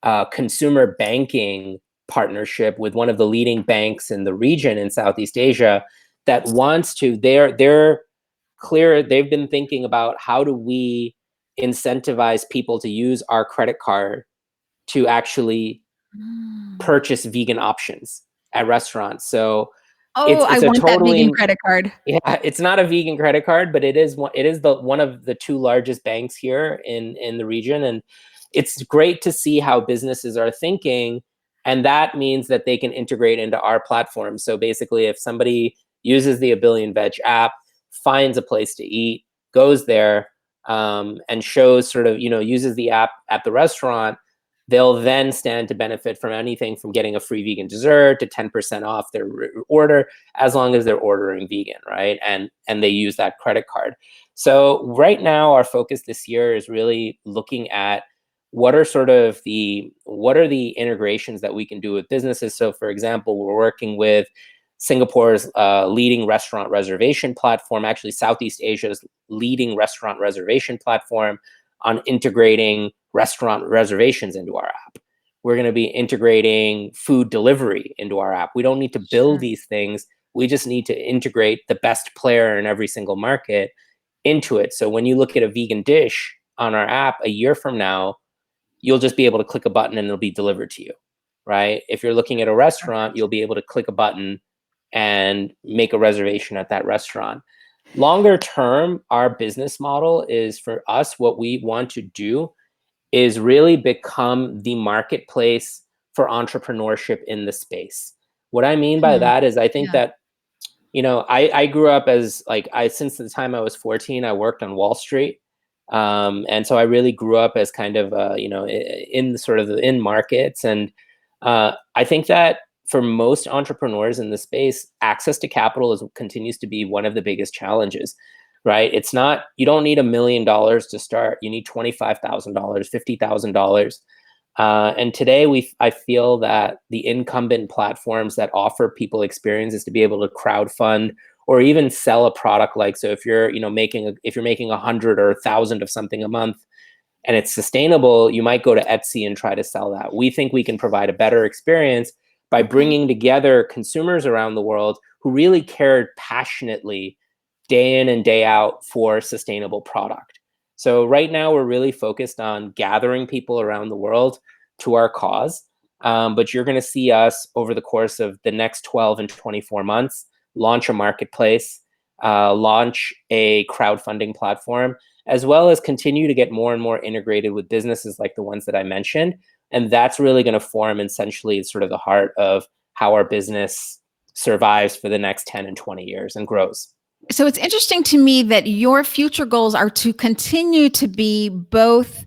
[SPEAKER 2] a consumer banking partnership with one of the leading banks in the region in Southeast Asia that wants to, they're clear, they've been thinking about how do we incentivize people to use our credit card to actually purchase vegan options at restaurants. So
[SPEAKER 1] I want that vegan credit card.
[SPEAKER 2] Yeah, it's not a vegan credit card, but it is one of the two largest banks here in the region. And it's great to see how businesses are thinking. And that means that they can integrate into our platform. So basically, if somebody uses the abillionveg app, finds a place to eat, goes there, and shows sort of, uses the app at the restaurant, they'll then stand to benefit from anything from getting a free vegan dessert to 10% off their order, as long as they're ordering vegan, right? And they use that credit card. So right now, our focus this year is really looking at what are the integrations that we can do with businesses. So for example, we're working with Singapore's leading restaurant reservation platform, actually Southeast Asia's leading restaurant reservation platform, on integrating restaurant reservations into our app. We're going to be integrating food delivery into our app. We don't need to build these things. We just need to integrate the best player in every single market into it. So when you look at a vegan dish on our app a year from now, you'll just be able to click a button and it'll be delivered to you, right? If you're looking at a restaurant, you'll be able to click a button and make a reservation at that restaurant. Longer term, our business model is, for us, what we want to do is really become the marketplace for entrepreneurship in the space. What I mean by that is I think that, I grew up as since the time I was 14, I worked on Wall Street. And so I really grew up as kind of, in sort of in markets. And I think that for most entrepreneurs in the space, access to capital continues to be one of the biggest challenges, right? It's not, you don't need $1 million to start. You need $25,000, $50,000. And today I feel that the incumbent platforms that offer people experiences to be able to crowdfund or even sell a product, so if you're, making 100 or 1,000 of something a month and it's sustainable, you might go to Etsy and try to sell that. We think we can provide a better experience by bringing together consumers around the world who really cared passionately day in and day out for sustainable product. So right now we're really focused on gathering people around the world to our cause. But you're going to see us over the course of the next 12 and 24 months launch a marketplace, launch a crowdfunding platform, as well as continue to get more and more integrated with businesses like the ones that I mentioned. And that's really going to form essentially sort of the heart of how our business survives for the next 10 and 20 years and grows.
[SPEAKER 1] So it's interesting to me that your future goals are to continue to be both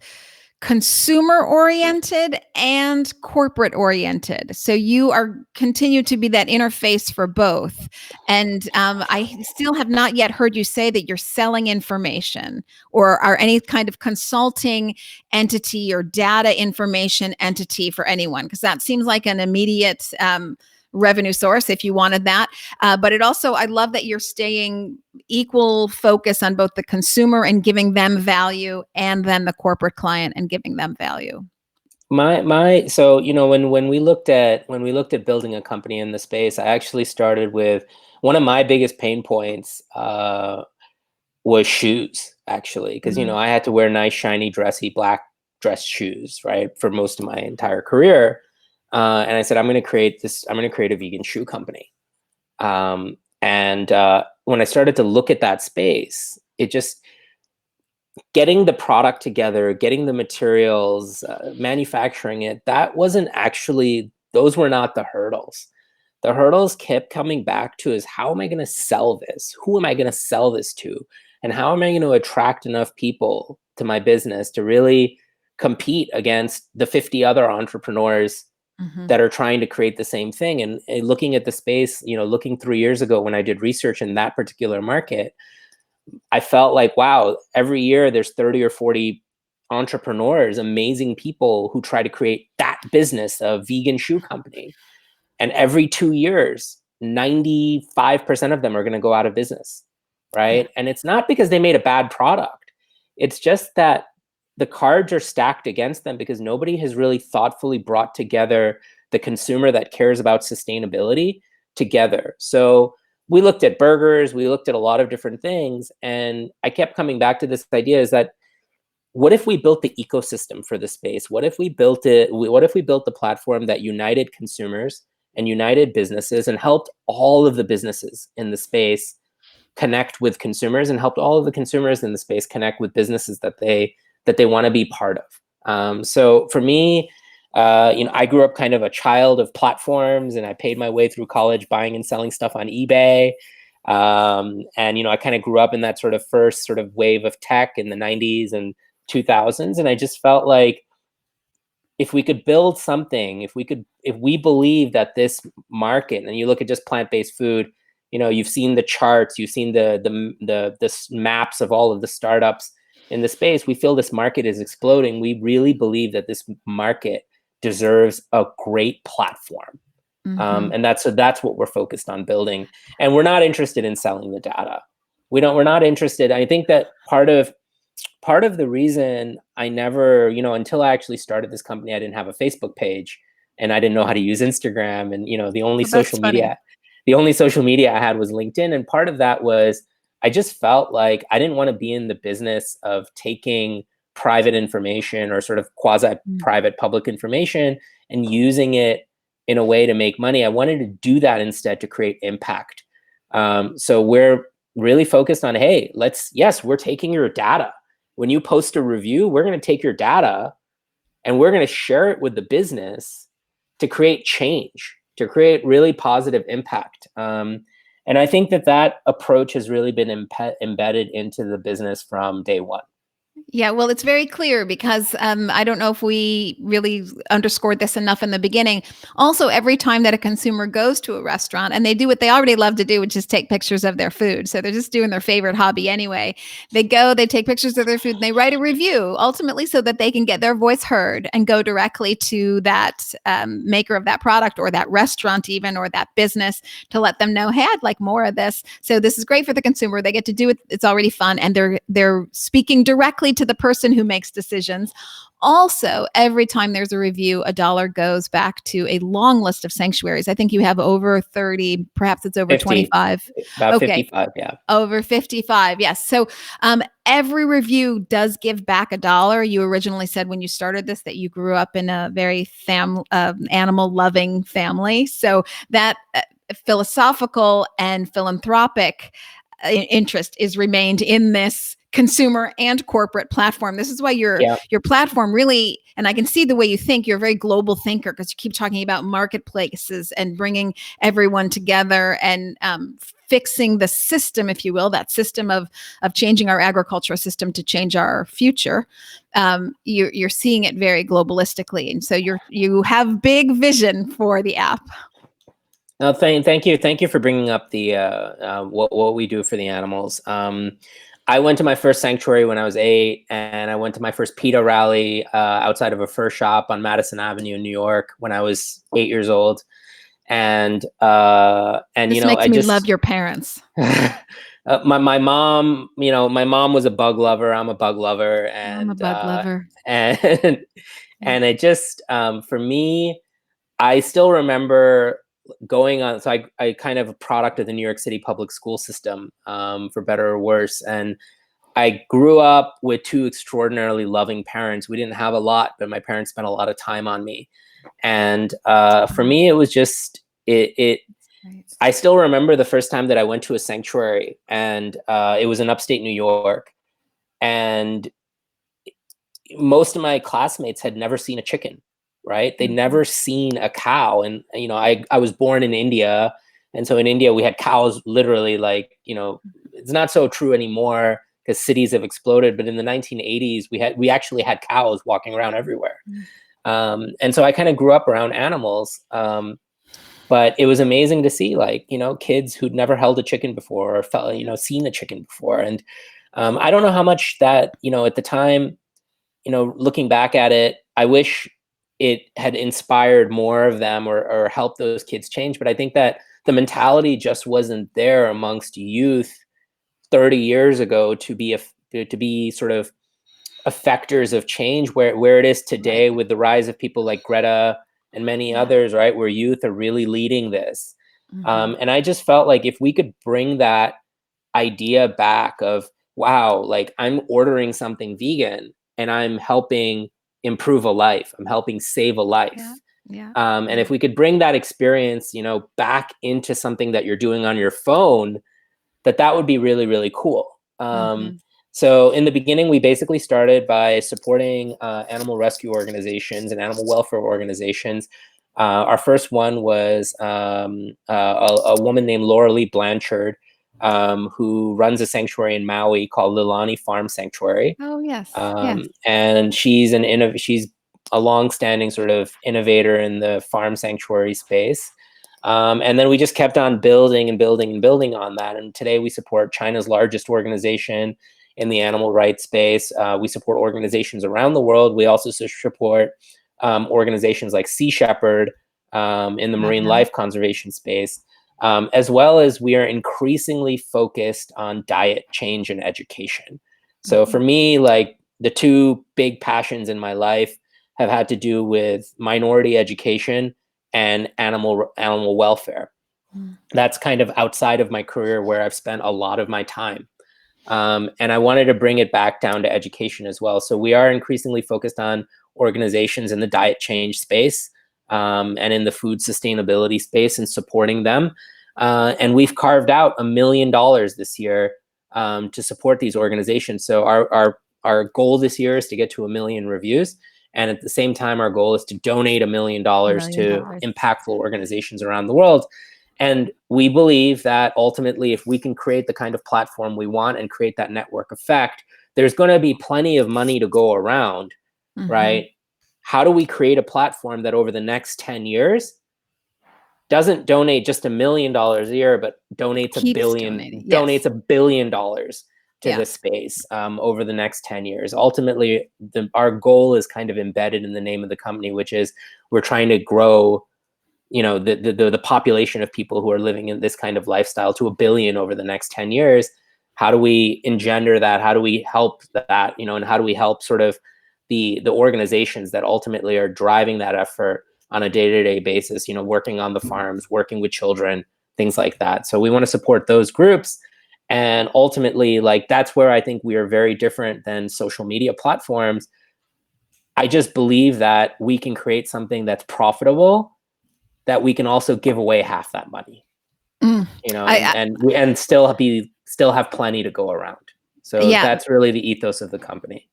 [SPEAKER 1] consumer oriented and corporate oriented. So you are continue to be that interface for both. And I still have not yet heard you say that you're selling information or are any kind of consulting entity or data information entity for anyone, because that seems like an immediate revenue source if you wanted that. But it also, I love that you're staying equal focus on both the consumer and giving them value, and then the corporate client and giving them value.
[SPEAKER 2] So when we looked at building a company in the space, I actually started with one of my biggest pain points was shoes, actually, because I had to wear nice, shiny, dressy black dress shoes, right, for most of my entire career. And I said, I'm going to create a vegan shoe company. And when I started to look at that space, it just getting the product together, getting the materials, manufacturing it, those were not the hurdles. The hurdles kept coming back to is, how am I going to sell this? Who am I going to sell this to? And how am I going to attract enough people to my business to really compete against the 50 other entrepreneurs that are trying to create the same thing? And looking at the space, looking 3 years ago when I did research in that particular market, I felt like, wow, every year there's 30 or 40 entrepreneurs, amazing people who try to create that business, a vegan shoe company. And every 2 years, 95% of them are going to go out of business, right? And it's not because they made a bad product. It's just that the cards are stacked against them because nobody has really thoughtfully brought together the consumer that cares about sustainability together. So we looked at burgers, we looked at a lot of different things, and I kept coming back to this idea is that, what if we built the ecosystem for the space? What if we built the platform that united consumers and united businesses and helped all of the businesses in the space connect with consumers, and helped all of the consumers in the space connect with businesses that they want to be part of? So for me, I grew up kind of a child of platforms, and I paid my way through college buying and selling stuff on eBay. And I kind of grew up in that sort of first sort of wave of tech in the 90s and 2000s. And I just felt like, if we could build something, if we believe that this market, and you look at just plant-based food, you've seen the charts, you've seen the maps of all of the startups in the space. We feel this market is exploding. We really believe that this market deserves a great platform. And that's what we're focused on building. And we're not interested in selling the data. We're not interested. I think that part of the reason I never, until I actually started this company, I didn't have a Facebook page, and I didn't know how to use Instagram. And, the only social media I had was LinkedIn. And part of that was, I just felt like I didn't want to be in the business of taking private information or sort of quasi-private public information and using it in a way to make money. I wanted to do that instead to create impact. So we're really focused on, hey, we're taking your data. When you post a review, we're going to take your data and we're going to share it with the business to create change, to create really positive impact. And I think that approach has really been embedded into the business from day one.
[SPEAKER 1] Yeah, well, it's very clear because I don't know if we really underscored this enough in the beginning. Also, every time that a consumer goes to a restaurant and they do what they already love to do, which is take pictures of their food. So they're just doing their favorite hobby anyway. They go, they take pictures of their food, and they write a review, ultimately so that they can get their voice heard and go directly to that maker of that product, or that restaurant even, or that business, to let them know, hey, I'd like more of this. So this is great for the consumer. They get to do it. It's already fun. And they're speaking directly to the person who makes decisions. Also, every time there's a review, $1 goes back to a long list of sanctuaries. I think you have over 30, perhaps it's over
[SPEAKER 2] 50,
[SPEAKER 1] 25.
[SPEAKER 2] About 55, yeah.
[SPEAKER 1] Over 55, yes. So every review does give back $1. You originally said when you started this that you grew up in a very animal-loving family. So that philosophical and philanthropic interest is remained in this consumer and corporate platform. This is why your platform really, and I can see the way you think, you're a very global thinker, because you keep talking about marketplaces and bringing everyone together and fixing the system, if you will, that system of changing our agricultural system to change our future, you're seeing it very globalistically, and so you have big vision for the app.
[SPEAKER 2] No, thank you for bringing up the what we do for the animals. I went to my first sanctuary when I was 8, and I went to my first PETA rally outside of a fur shop on Madison Avenue in New York when I was 8 years old. And
[SPEAKER 1] This makes me love your parents.
[SPEAKER 2] my mom, my mom was a bug lover. I'm a bug lover, and
[SPEAKER 1] I'm a bug lover.
[SPEAKER 2] And it just for me, I still remember going on. So I kind of a product of the New York City public school system, for better or worse. And I grew up with 2 extraordinarily loving parents. We didn't have a lot, but my parents spent a lot of time on me. And for me, it was just it. I still remember the first time that I went to a sanctuary, and it was in upstate New York, and most of my classmates had never seen a chicken. Right? They'd never seen a cow. And, I was born in India. And so in India, we had cows literally it's not so true anymore because cities have exploded. But in the 1980s, we actually had cows walking around everywhere. And so I kind of grew up around animals. But it was amazing to see kids who'd never held a chicken before or felt, seen a chicken before. And I don't know how much that, at the time, looking back at it, I wish it had inspired more of them or helped those kids change. But I think that the mentality just wasn't there amongst youth 30 years ago to be sort of effectors of change where it is today with the rise of people like Greta and many others, right? Where youth are really leading this. And I just felt like if we could bring that idea back of, wow, like I'm ordering something vegan and I'm helping improve a life. I'm helping save a life. And if we could bring that experience, back into something that you're doing on your phone, that would be really, really cool. So in the beginning, we basically started by supporting animal rescue organizations and animal welfare organizations. Our first one was a woman named Laura Lee Blanchard, who runs a sanctuary in Maui called Lilani Farm Sanctuary.
[SPEAKER 1] Oh, yes.
[SPEAKER 2] And she's a long-standing sort of innovator in the farm sanctuary space. And then we just kept on building and building and building on that. And today we support China's largest organization in the animal rights space. We support organizations around the world. We also support organizations like Sea Shepherd in the marine life conservation space. As well as we are increasingly focused on diet change and education. So for me, like the 2 big passions in my life have had to do with minority education and animal welfare. That's kind of outside of my career where I've spent a lot of my time. And I wanted to bring it back down to education as well. So we are increasingly focused on organizations in the diet change space and in the food sustainability space and supporting them. And we've carved out $1 million this year to support these organizations. So our goal this year is to get to 1 million reviews. And at the same time, our goal is to donate $1 million to impactful organizations around the world. And we believe that ultimately, if we can create the kind of platform we want and create that network effect, there's going to be plenty of money to go around, right? How do we create a platform that over the next 10 years doesn't donate just $1 million a year, but donates $1 billion to the space over the next 10 years? Ultimately, our goal is kind of embedded in the name of the company, which is we're trying to grow the population of people who are living in this kind of lifestyle to 1 billion over the next 10 years. How do we engender that? How do we help that? And how do we help sort of the organizations that ultimately are driving that effort on a day-to-day basis, working on the farms, working with children, things like that. So we want to support those groups. And ultimately, that's where I think we are very different than social media platforms. I just believe that we can create something that's profitable, that we can also give away half that money, and still have plenty to go around. So that's really the ethos of the company.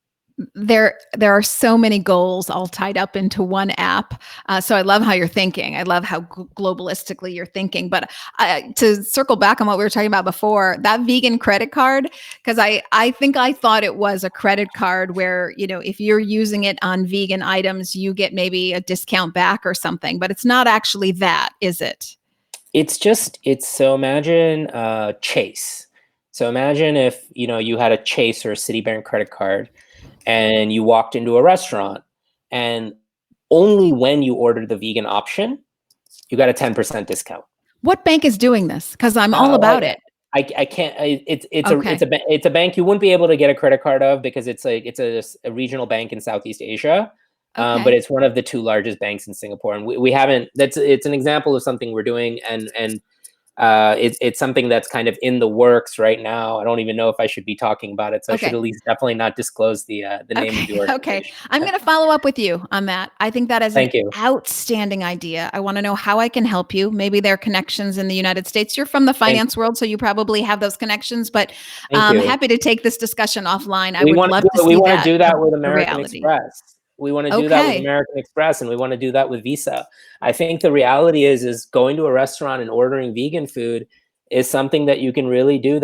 [SPEAKER 1] there are so many goals all tied up into one app. So I love how you're thinking. I love how globalistically you're thinking. But to circle back on what we were talking about before, that vegan credit card, because I think I thought it was a credit card where, if you're using it on vegan items, you get maybe a discount back or something. But it's not actually that, is it?
[SPEAKER 2] So imagine Chase. So imagine if, you had a Chase or a Citibank credit card and you walked into a restaurant, and only when you ordered the vegan option, you got a 10% discount.
[SPEAKER 1] What bank is doing this? Because I'm all about it.
[SPEAKER 2] I can't.
[SPEAKER 1] Okay.
[SPEAKER 2] It's a bank you wouldn't be able to get a credit card of, because it's a regional bank in Southeast Asia.
[SPEAKER 1] Okay.
[SPEAKER 2] But it's one of the two largest banks in Singapore, and we haven't. It's an example of something we're doing, and it's something that's kind of in the works right now. I don't even know if I should be talking about it, so I should at least definitely not disclose the name of the organization.
[SPEAKER 1] Okay, I'm going to follow up with you on that. I think that is an
[SPEAKER 2] Thank you.
[SPEAKER 1] outstanding idea. I want to know how I can help you. Maybe there are connections in the United States. You're from the finance world, so you probably have those connections. But I'm happy to take this discussion offline. I would love to see
[SPEAKER 2] we want to do that with American
[SPEAKER 1] reality.
[SPEAKER 2] Express. We want to do that with American Express, and we want to do that with Visa. I think the reality is going to a restaurant and ordering vegan food is something that you can really do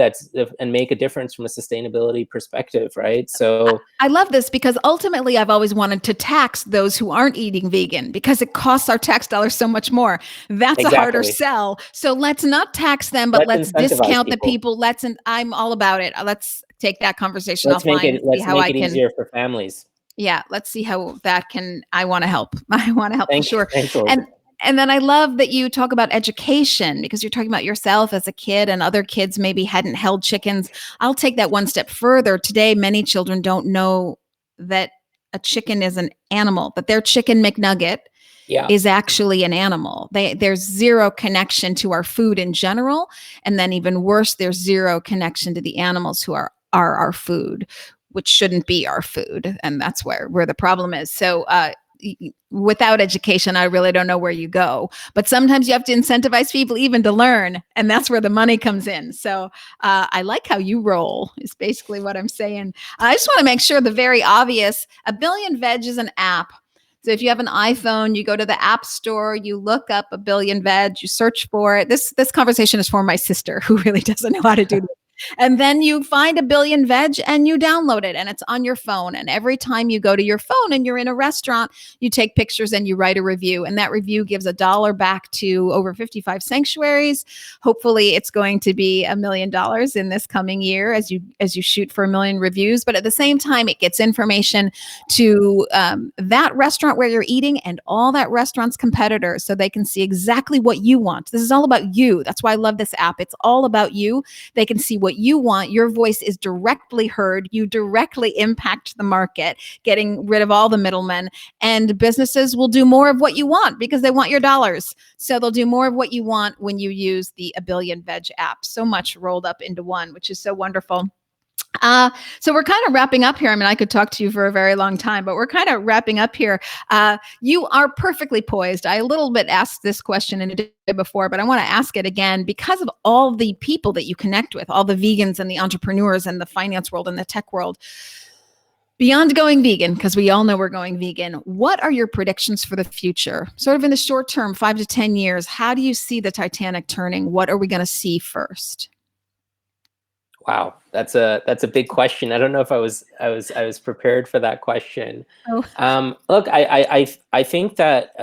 [SPEAKER 2] and make a difference from a sustainability perspective, right? So
[SPEAKER 1] I love this, because ultimately I've always wanted to tax those who aren't eating vegan, because it costs our tax dollars so much more. That's a harder sell. So let's not tax them, but let's discount the people. I'm all about it. Let's take that conversation offline.
[SPEAKER 2] Let's make it easier for families.
[SPEAKER 1] Yeah, let's see how that can. I want to help. I want to help for sure.
[SPEAKER 2] Thanks,
[SPEAKER 1] and then I love that you talk about education, because you're talking about yourself as a kid, and other kids maybe hadn't held chickens. I'll take that one step further. Today, many children don't know that a chicken is an animal, that their chicken McNugget is actually an animal. There's zero connection to our food in general. And then even worse, there's zero connection to the animals who are our food, which shouldn't be our food. And that's where the problem is. So without education, I really don't know where you go. But sometimes you have to incentivize people even to learn. And that's where the money comes in. So I like how you roll, is basically what I'm saying. I just want to make sure the very obvious, abillionveg is an app. So if you have an iPhone, you go to the App Store, you look up abillionveg, you search for it. This conversation is for my sister, who really doesn't know how to do this. And then you find abillionveg and you download it, and it's on your phone. And every time you go to your phone and you're in a restaurant, you take pictures and you write a review. And that review gives $1 back to over 55 sanctuaries. Hopefully it's going to be $1 million in this coming year as you shoot for 1 million reviews. But at the same time, it gets information to that restaurant where you're eating and all that restaurant's competitors, so they can see exactly what you want. This is all about you. That's why I love this app. It's all about you. They can see what you want. Your voice is directly heard. You directly impact the market, getting rid of all the middlemen, and businesses will do more of what you want because they want your dollars. So they'll do more of what you want when you use the abillionveg app. So much rolled up into one, which is so wonderful. So we're kind of wrapping up here. I mean, I could talk to you for a very long time, but we're kind of wrapping up here. You are perfectly poised. I a little bit asked this question in a day before, but I want to ask it again because of all the people that you connect with, all the vegans and the entrepreneurs and the finance world and the tech world. Beyond going vegan, because we all know we're going vegan, what are your predictions for the future? Sort of in the short term, 5 to 10 years, how do you see the Titanic turning? What are we going to see first?
[SPEAKER 2] Wow, that's a big question. I don't know if I was prepared for that question.
[SPEAKER 1] Oh.
[SPEAKER 2] Look, I think that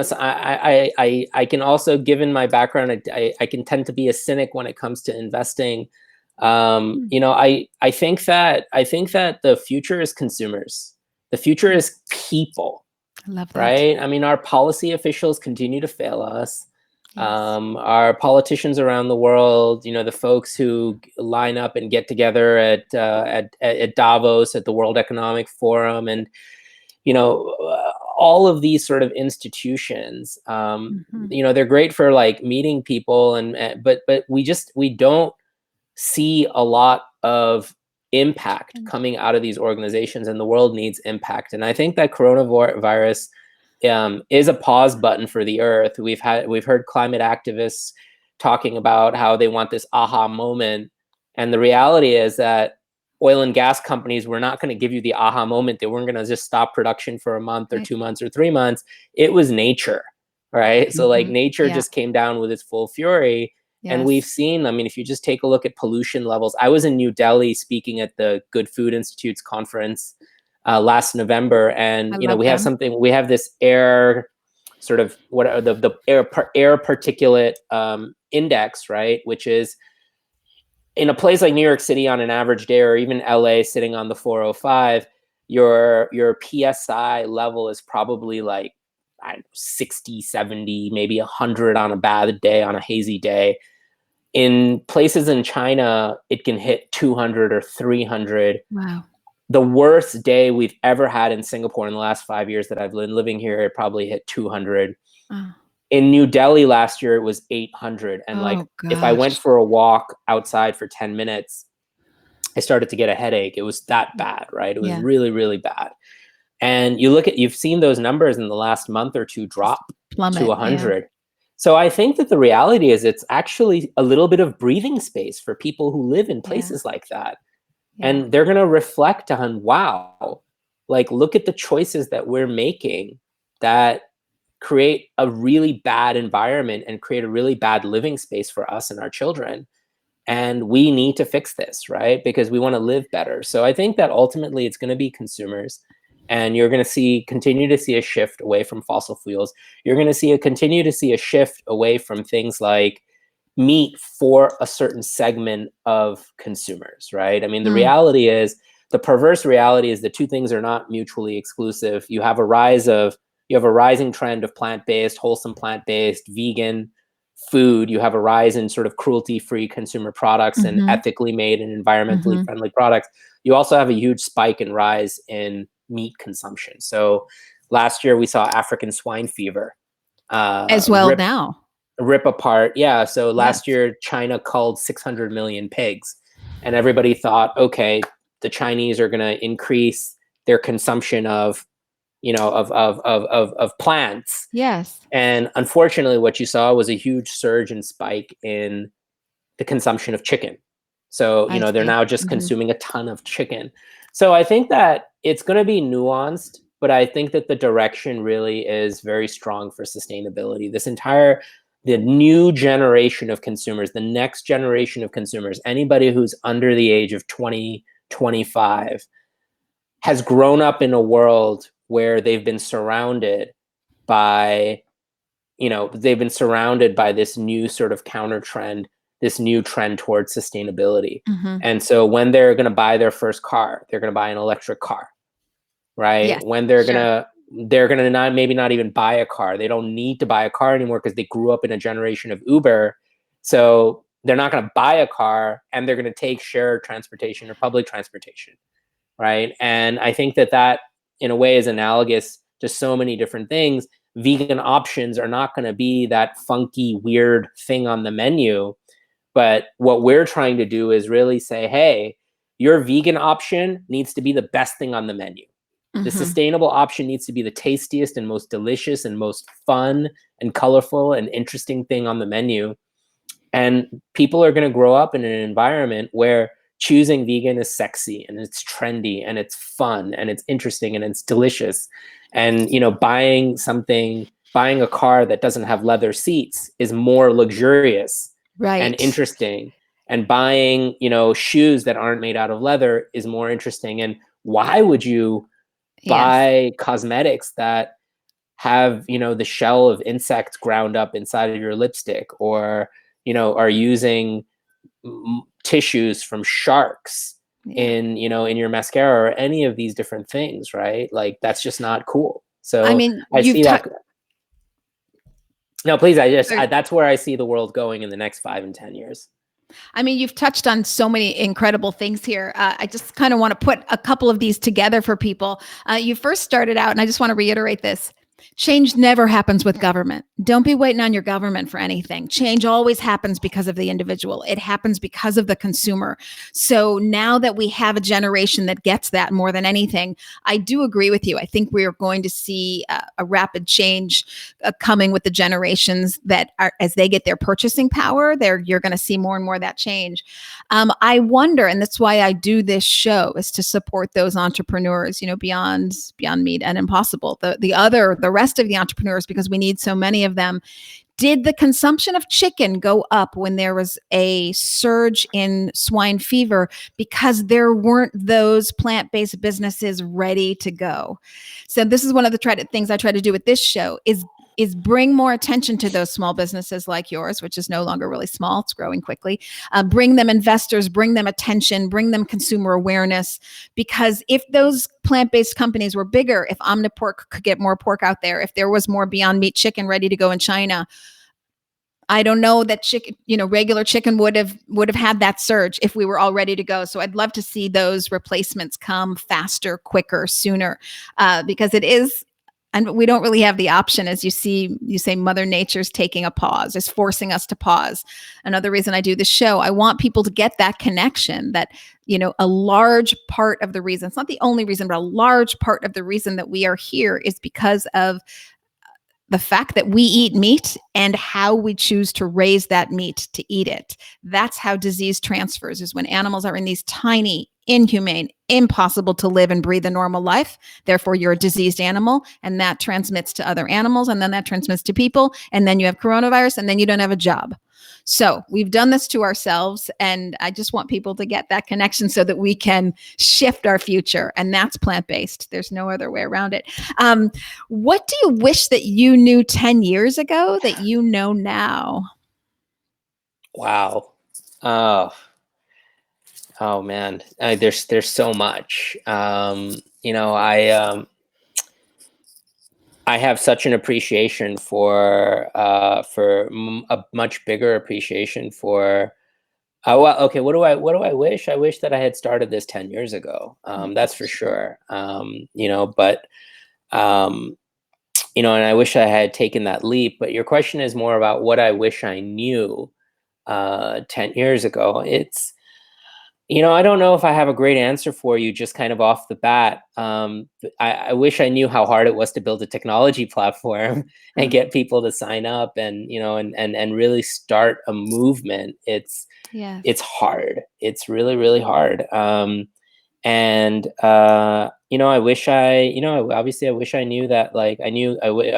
[SPEAKER 2] so I can also, given my background, I can tend to be a cynic when it comes to investing. I think that the future is consumers. The future is people.
[SPEAKER 1] I love that.
[SPEAKER 2] Right? I mean, our policy officials continue to fail us. Our politicians around the world, the folks who line up and get together at Davos, at the World Economic Forum, and all of these sort of institutions, they're great for like meeting people, but we don't see a lot of impact coming out of these organizations, and the world needs impact. And I think that coronavirus is a pause button for the earth. We've heard climate activists talking about how they want this aha moment And the reality is that oil and gas companies were not going to give you the aha moment. They weren't going to just stop production for a month or 2 months or 3 months. It was nature, right? So like nature just came down with its full fury. And we've seen, I mean, if you just take a look at pollution levels, I was in New Delhi speaking at the Good Food Institute's conference last November. And, we have this air sort of, what are the air particulate index, right? Which is, in a place like New York City on an average day, or even LA sitting on the 405, your PSI level is probably like, I don't know, 60, 70, maybe 100 on a bad day, on a hazy day. In places in China, it can hit 200 or 300.
[SPEAKER 1] Wow.
[SPEAKER 2] The worst day we've ever had in Singapore in the last 5 years that I've been living here, it probably hit 200. In New Delhi last year, it was 800. And if I went for a walk outside for 10 minutes, I started to get a headache. It was that bad, right? It was really, really bad. And you've seen those numbers in the last month or two drop to 100. Yeah. So I think that the reality is it's actually a little bit of breathing space for people who live in places like that. Yeah. And they're going to reflect on, wow, like, look at the choices that we're making that create a really bad environment and create a really bad living space for us and our children. And we need to fix this, right? Because we want to live better. So I think that ultimately it's going to be consumers, and you're going to continue to see a shift away from fossil fuels. You're going to continue to see a shift away from things like meat for a certain segment of consumers, right? I mean, the reality is, the perverse reality is the two things are not mutually exclusive. You have a rising trend of plant-based, wholesome plant-based, vegan food. You have a rise in sort of cruelty-free consumer products and ethically made and environmentally friendly products. You also have a huge spike and rise in meat consumption. So last year we saw African swine fever
[SPEAKER 1] as well now.
[SPEAKER 2] Rip apart. Yeah. So last year, China culled 600 million pigs, and everybody thought, okay, the Chinese are going to increase their consumption of plants.
[SPEAKER 1] Yes.
[SPEAKER 2] And unfortunately, what you saw was a huge surge and spike in the consumption of chicken. So, they're now just consuming a ton of chicken. So I think that it's going to be nuanced, but I think that the direction really is very strong for sustainability. The new generation of consumers, the next generation of consumers, anybody who's under the age of 20, 25, has grown up in a world where they've been surrounded by this new sort of counter trend, this new trend towards sustainability. And so when they're going to buy their first car, they're going to buy an electric car, right?
[SPEAKER 1] Yes,
[SPEAKER 2] when they're going to maybe not even buy a car. They don't need to buy a car anymore because they grew up in a generation of Uber. So they're not going to buy a car, and they're going to take shared transportation or public transportation, right? And I think that in a way is analogous to so many different things. Vegan options are not going to be that funky, weird thing on the menu. But what we're trying to do is really say, hey, your vegan option needs to be the best thing on the menu. The sustainable option needs to be the tastiest and most delicious and most fun and colorful and interesting thing on the menu. And people are going to grow up in an environment where choosing vegan is sexy and it's trendy and it's fun and it's interesting and it's delicious. And, buying a car that doesn't have leather seats is more luxurious and interesting. And buying, shoes that aren't made out of leather is more interesting. And why would you buy cosmetics that have, the shell of insects ground up inside of your lipstick, or, are using tissues from sharks in your mascara, or any of these different things, right? Like, that's just not cool. So I see that. No, please. That's where I see the world going in the next 5 and 10 years.
[SPEAKER 1] I mean, you've touched on so many incredible things here. I just kind of want to put a couple of these together for people. You first started out, and I just want to reiterate this. Change never happens with government. Don't be waiting on your government for anything. Change always happens because of the individual. It happens because of the consumer. So now that we have a generation that gets that more than anything, I do agree with you. I think we are going to see a rapid change coming with the generations that are, as they get their purchasing power, you're going to see more and more of that change. I wonder, and that's why I do this show, is to support those entrepreneurs, beyond meat and impossible. The rest of the entrepreneurs, because we need so many of them. Did the consumption of chicken go up when there was a surge in swine fever because there weren't those plant-based businesses ready to go? So this is one of the things I try to do with this show is bring more attention to those small businesses like yours, which is no longer really small. It's growing quickly. Bring them investors, bring them attention, bring them consumer awareness. Because if those plant-based companies were bigger, if Omnipork could get more pork out there, if there was more Beyond Meat chicken ready to go in China, I don't know that chicken, regular chicken would have had that surge if we were all ready to go. So I'd love to see those replacements come faster, quicker, sooner, because it is. And we don't really have the option, as you say, Mother Nature's taking a pause, is forcing us to pause. Another reason I do this show, I want people to get that connection that, a large part of the reason, it's not the only reason, but a large part of the reason that we are here is because of the fact that we eat meat and how we choose to raise that meat to eat it. That's how disease transfers, is when animals are in these tiny, inhumane, impossible to live and breathe a normal life. Therefore, you're a diseased animal, and that transmits to other animals, and then that transmits to people, and then you have coronavirus, and then you don't have a job. So we've done this to ourselves, and I just want people to get that connection so that we can shift our future, and that's plant-based. There's no other way around it. What do you wish that you knew 10 years ago that you know now?
[SPEAKER 2] Wow. Oh man, there's so much. I have such an appreciation for a much bigger appreciation for. Well, okay. What do I wish? I wish that I had started this 10 years ago. That's for sure. And I wish I had taken that leap. But your question is more about what I wish I knew 10 years ago. I don't know if I have a great answer for you just kind of off the bat. I wish I knew how hard it was to build a technology platform and get people to sign up and really start a movement. It's hard. It's really, really hard. I wish obviously I wish I knew that, like, I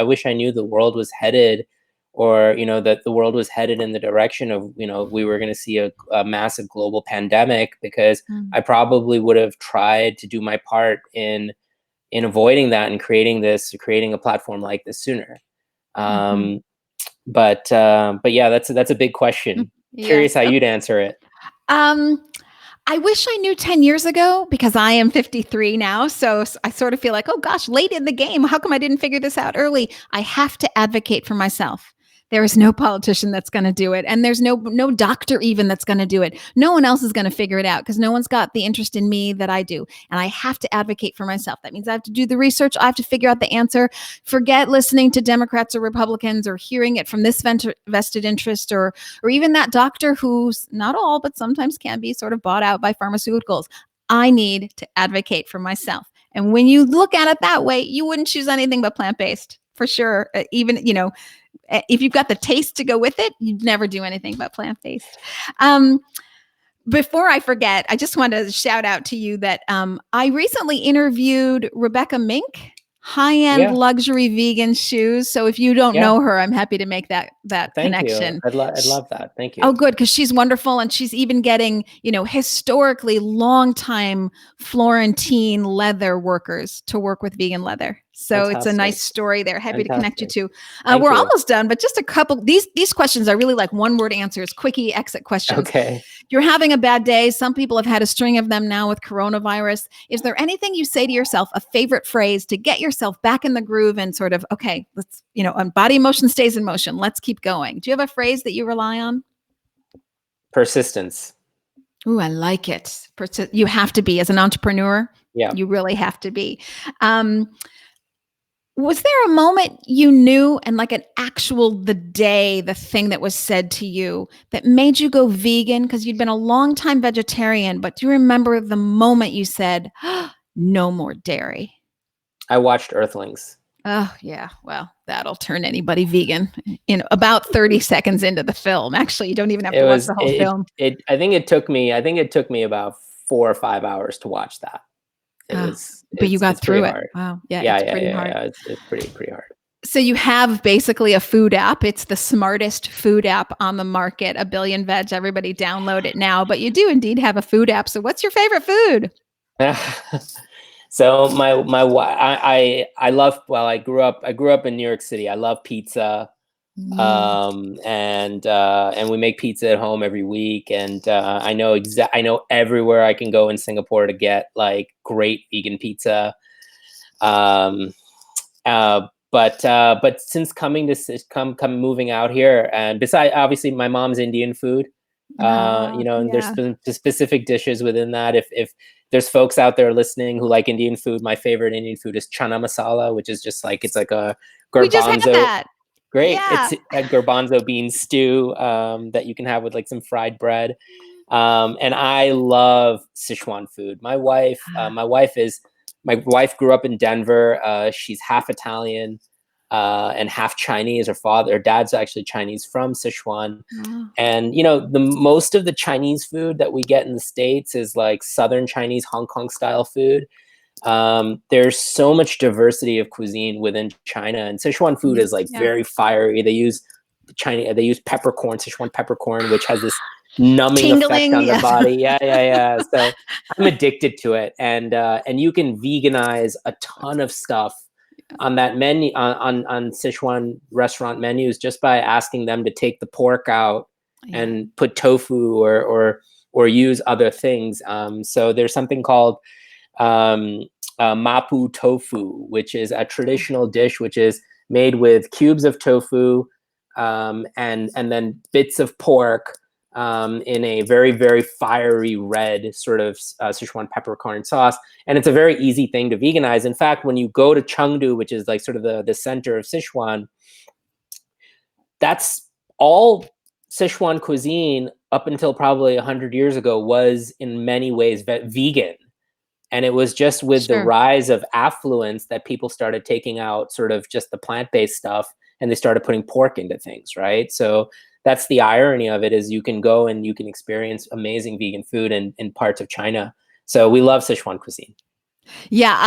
[SPEAKER 2] wish I knew the world was headed, or that the world was headed in the direction of we were going to see a massive global pandemic, because I probably would have tried to do my part in avoiding that and creating a platform like this sooner. But yeah, that's a big question. Curious how you'd answer it.
[SPEAKER 1] I wish I knew 10 years ago, because I am 53 now. So I sort of feel like, oh gosh, late in the game. How come I didn't figure this out early? I have to advocate for myself. There is no politician that's going to do it. And there's no doctor even that's going to do it. No one else is going to figure it out, because no one's got the interest in me that I do. And I have to advocate for myself. That means I have to do the research. I have to figure out the answer. Forget listening to Democrats or Republicans, or hearing it from this vested interest, or even that doctor who's not all, but sometimes can be sort of bought out by pharmaceuticals. I need to advocate for myself. And when you look at it that way, you wouldn't choose anything but plant-based for sure. Even, if you've got the taste to go with it, you'd never do anything but plant-based. Before I forget, I just want to shout out to you that I recently interviewed Rebecca Mink, high-end luxury vegan shoes. So if you don't know her, I'm happy to make that connection.
[SPEAKER 2] I'd love that. Thank you.
[SPEAKER 1] Oh, good, because she's wonderful, and she's even getting historically long-time Florentine leather workers to work with vegan leather. So Fantastic. It's a nice story there. Happy to connect you to. We're almost done, but just a couple. These questions are really like one-word answers, quickie exit questions.
[SPEAKER 2] Okay.
[SPEAKER 1] You're having a bad day. Some people have had a string of them now with coronavirus. Is there anything you say to yourself, a favorite phrase to get yourself back in the groove and sort of, okay, let's, body motion stays in motion. Let's keep going. Do you have a phrase that you rely on?
[SPEAKER 2] Persistence.
[SPEAKER 1] Ooh, I like it. You have to be, as an entrepreneur.
[SPEAKER 2] Yeah.
[SPEAKER 1] You really have to be. Was there a moment you knew, and like the thing that was said to you that made you go vegan? Because you'd been a long time vegetarian, but do you remember the moment you said, no more dairy?
[SPEAKER 2] I watched Earthlings.
[SPEAKER 1] Oh, yeah. Well, that'll turn anybody vegan in about 30 seconds into the film. Actually, you don't even have
[SPEAKER 2] It
[SPEAKER 1] to watch
[SPEAKER 2] was
[SPEAKER 1] the whole film.
[SPEAKER 2] I think it took me about 4 or 5 hours to watch that.
[SPEAKER 1] Oh, but you got
[SPEAKER 2] It's pretty
[SPEAKER 1] through it.
[SPEAKER 2] hard.
[SPEAKER 1] Wow. Yeah,
[SPEAKER 2] Yeah,
[SPEAKER 1] it's
[SPEAKER 2] yeah,
[SPEAKER 1] pretty
[SPEAKER 2] yeah,
[SPEAKER 1] hard.
[SPEAKER 2] yeah. It's pretty hard.
[SPEAKER 1] So you have basically a food app. It's the smartest food app on the market. A Billion Veg. Everybody download it now. But you do indeed have a food app. So what's your favorite food?
[SPEAKER 2] So I love, well, I grew up in New York City. I love pizza.
[SPEAKER 1] Mm.
[SPEAKER 2] And we make pizza at home every week, and I know everywhere I can go in Singapore to get like great vegan pizza. um but since moving out here, and besides, obviously my mom's Indian food,
[SPEAKER 1] Oh,
[SPEAKER 2] and there's
[SPEAKER 1] yeah.
[SPEAKER 2] specific dishes within that. If there's folks out there listening who like Indian food, my favorite Indian food is chana masala, which is just like, it's like a
[SPEAKER 1] We just had
[SPEAKER 2] garbanzo.
[SPEAKER 1] that.
[SPEAKER 2] Great.
[SPEAKER 1] Yeah.
[SPEAKER 2] It's a garbanzo bean stew that you can have with like some fried bread. And I love Sichuan food. My wife grew up in Denver. She's half Italian and half Chinese. Her dad's actually Chinese from Sichuan.
[SPEAKER 1] Oh,
[SPEAKER 2] And the most of the Chinese food that we get in the States is like Southern Chinese, Hong Kong style food. There's so much diversity of cuisine within China, and Sichuan food is like
[SPEAKER 1] yeah.
[SPEAKER 2] very fiery. They use peppercorn, Sichuan peppercorn, which has this numbing effect
[SPEAKER 1] Tingling.
[SPEAKER 2] on the
[SPEAKER 1] Yeah.
[SPEAKER 2] body. Yeah. So I'm addicted to it, and you can veganize a ton of stuff on that menu, on Sichuan restaurant menus, just by asking them to take the pork out
[SPEAKER 1] Yeah.
[SPEAKER 2] and put tofu or use other things. So there's something called mapu tofu, which is a traditional dish which is made with cubes of tofu and then bits of pork in a very, very fiery red sort of Sichuan peppercorn sauce. And it's a very easy thing to veganize. In fact, when you go to Chengdu, which is like sort of the center of Sichuan, that's all Sichuan cuisine up until probably 100 years ago was in many ways vegan. And it was just with the rise of affluence that people started taking out sort of just the plant-based stuff, and they started putting pork into things, right? So that's the irony of it, is you can go and you can experience amazing vegan food in parts of China. So we love Sichuan cuisine.
[SPEAKER 1] Yeah,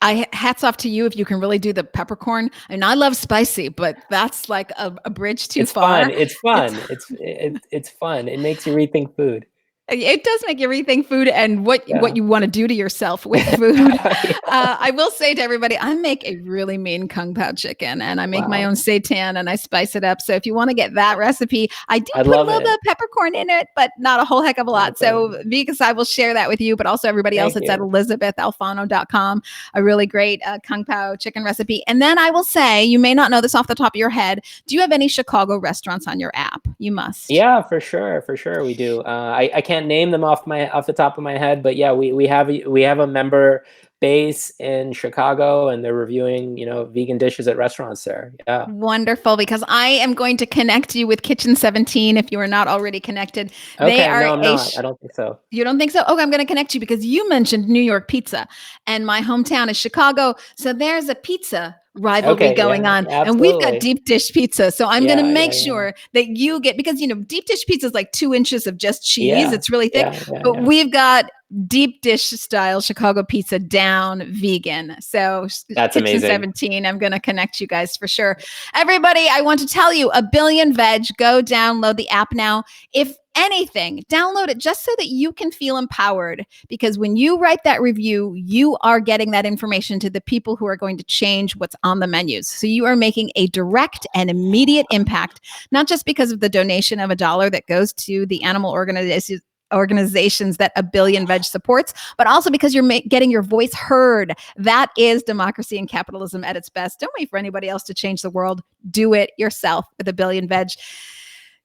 [SPEAKER 1] I hats off to you if you can really do the peppercorn. And I love spicy, but that's like a bridge too far.
[SPEAKER 2] It's fun. It's fun. It makes you rethink food.
[SPEAKER 1] It does make you rethink food and what
[SPEAKER 2] Yeah.
[SPEAKER 1] you want to do to yourself with food.
[SPEAKER 2] Yeah.
[SPEAKER 1] I will say to everybody, I make a really mean Kung Pao chicken, and I make my
[SPEAKER 2] Wow.
[SPEAKER 1] own seitan, and I spice it up. So if you want to get that recipe, I do
[SPEAKER 2] I
[SPEAKER 1] put a
[SPEAKER 2] love
[SPEAKER 1] little bit
[SPEAKER 2] it.
[SPEAKER 1] of peppercorn in it, but not a whole heck of a lot. So Vikas, I will share that with you, but also everybody else.
[SPEAKER 2] Thank
[SPEAKER 1] It's at
[SPEAKER 2] you.
[SPEAKER 1] elizabethalfano.com, a really great Kung Pao chicken recipe. And then I will say, you may not know this off the top of your head. Do you have any Chicago restaurants on your app? You must.
[SPEAKER 2] Yeah, for sure we do. I can't name them off the top of my head, but yeah, we have a member base in Chicago, and they're reviewing vegan dishes at restaurants there. Yeah.
[SPEAKER 1] Wonderful, because I am going to connect you with Kitchen 17 if you are not already connected. They
[SPEAKER 2] Okay,
[SPEAKER 1] are
[SPEAKER 2] no, I'm not. I don't think so.
[SPEAKER 1] You don't think so? Okay, I'm going to connect you because you mentioned New York pizza, and my hometown is Chicago. So there's a pizza rivalry going on, and we've got
[SPEAKER 2] Absolutely.
[SPEAKER 1] deep dish pizza. So I'm going to make
[SPEAKER 2] Yeah.
[SPEAKER 1] sure that you get, because deep dish pizza is like 2 inches of just cheese.
[SPEAKER 2] Yeah.
[SPEAKER 1] It's really thick, but we've got deep dish style Chicago pizza down vegan. So
[SPEAKER 2] That's
[SPEAKER 1] Kitchen
[SPEAKER 2] amazing.
[SPEAKER 1] 17, I'm going to connect you guys for sure. Everybody, I want to tell you, A Billion Veg, go download the app now. If anything, download it just so that you can feel empowered, because when you write that review, you are getting that information to the people who are going to change what's on the menus. So you are making a direct and immediate impact, not just because of the donation of $1 that goes to the animal organizations that A Billion Veg supports, but also because you're getting your voice heard. That is democracy and capitalism at its best. Don't wait for anybody else to change the world. Do it yourself with A Billion Veg.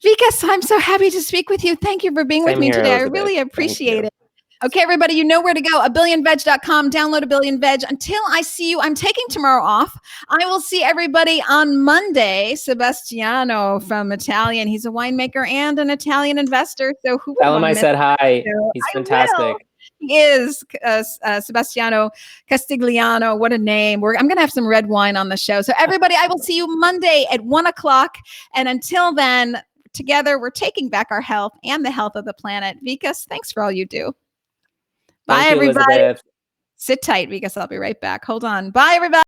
[SPEAKER 1] Vikas, I'm so happy to speak with you. Thank you for being with me today. I really appreciate it. Okay, everybody, you know where to go. abillionveg.com. Download A Billion Veg. Until I see you, I'm taking tomorrow off. I will see everybody on Monday. Sebastiano from Italian. He's a winemaker and an Italian investor. So who would
[SPEAKER 2] Tell him
[SPEAKER 1] want to
[SPEAKER 2] I
[SPEAKER 1] miss
[SPEAKER 2] said hi.
[SPEAKER 1] him?
[SPEAKER 2] He's
[SPEAKER 1] I will.
[SPEAKER 2] fantastic.
[SPEAKER 1] He is Sebastiano Castigliano. What a name. I'm going to have some red wine on the show. So everybody, I will see you Monday at 1:00. And until then, together, we're taking back our health and the health of the planet. Vikas, thanks for all you do. Bye,
[SPEAKER 2] Thank you,
[SPEAKER 1] everybody.
[SPEAKER 2] Elizabeth.
[SPEAKER 1] Sit tight, Vikas. I'll be right back. Hold on. Bye, everybody.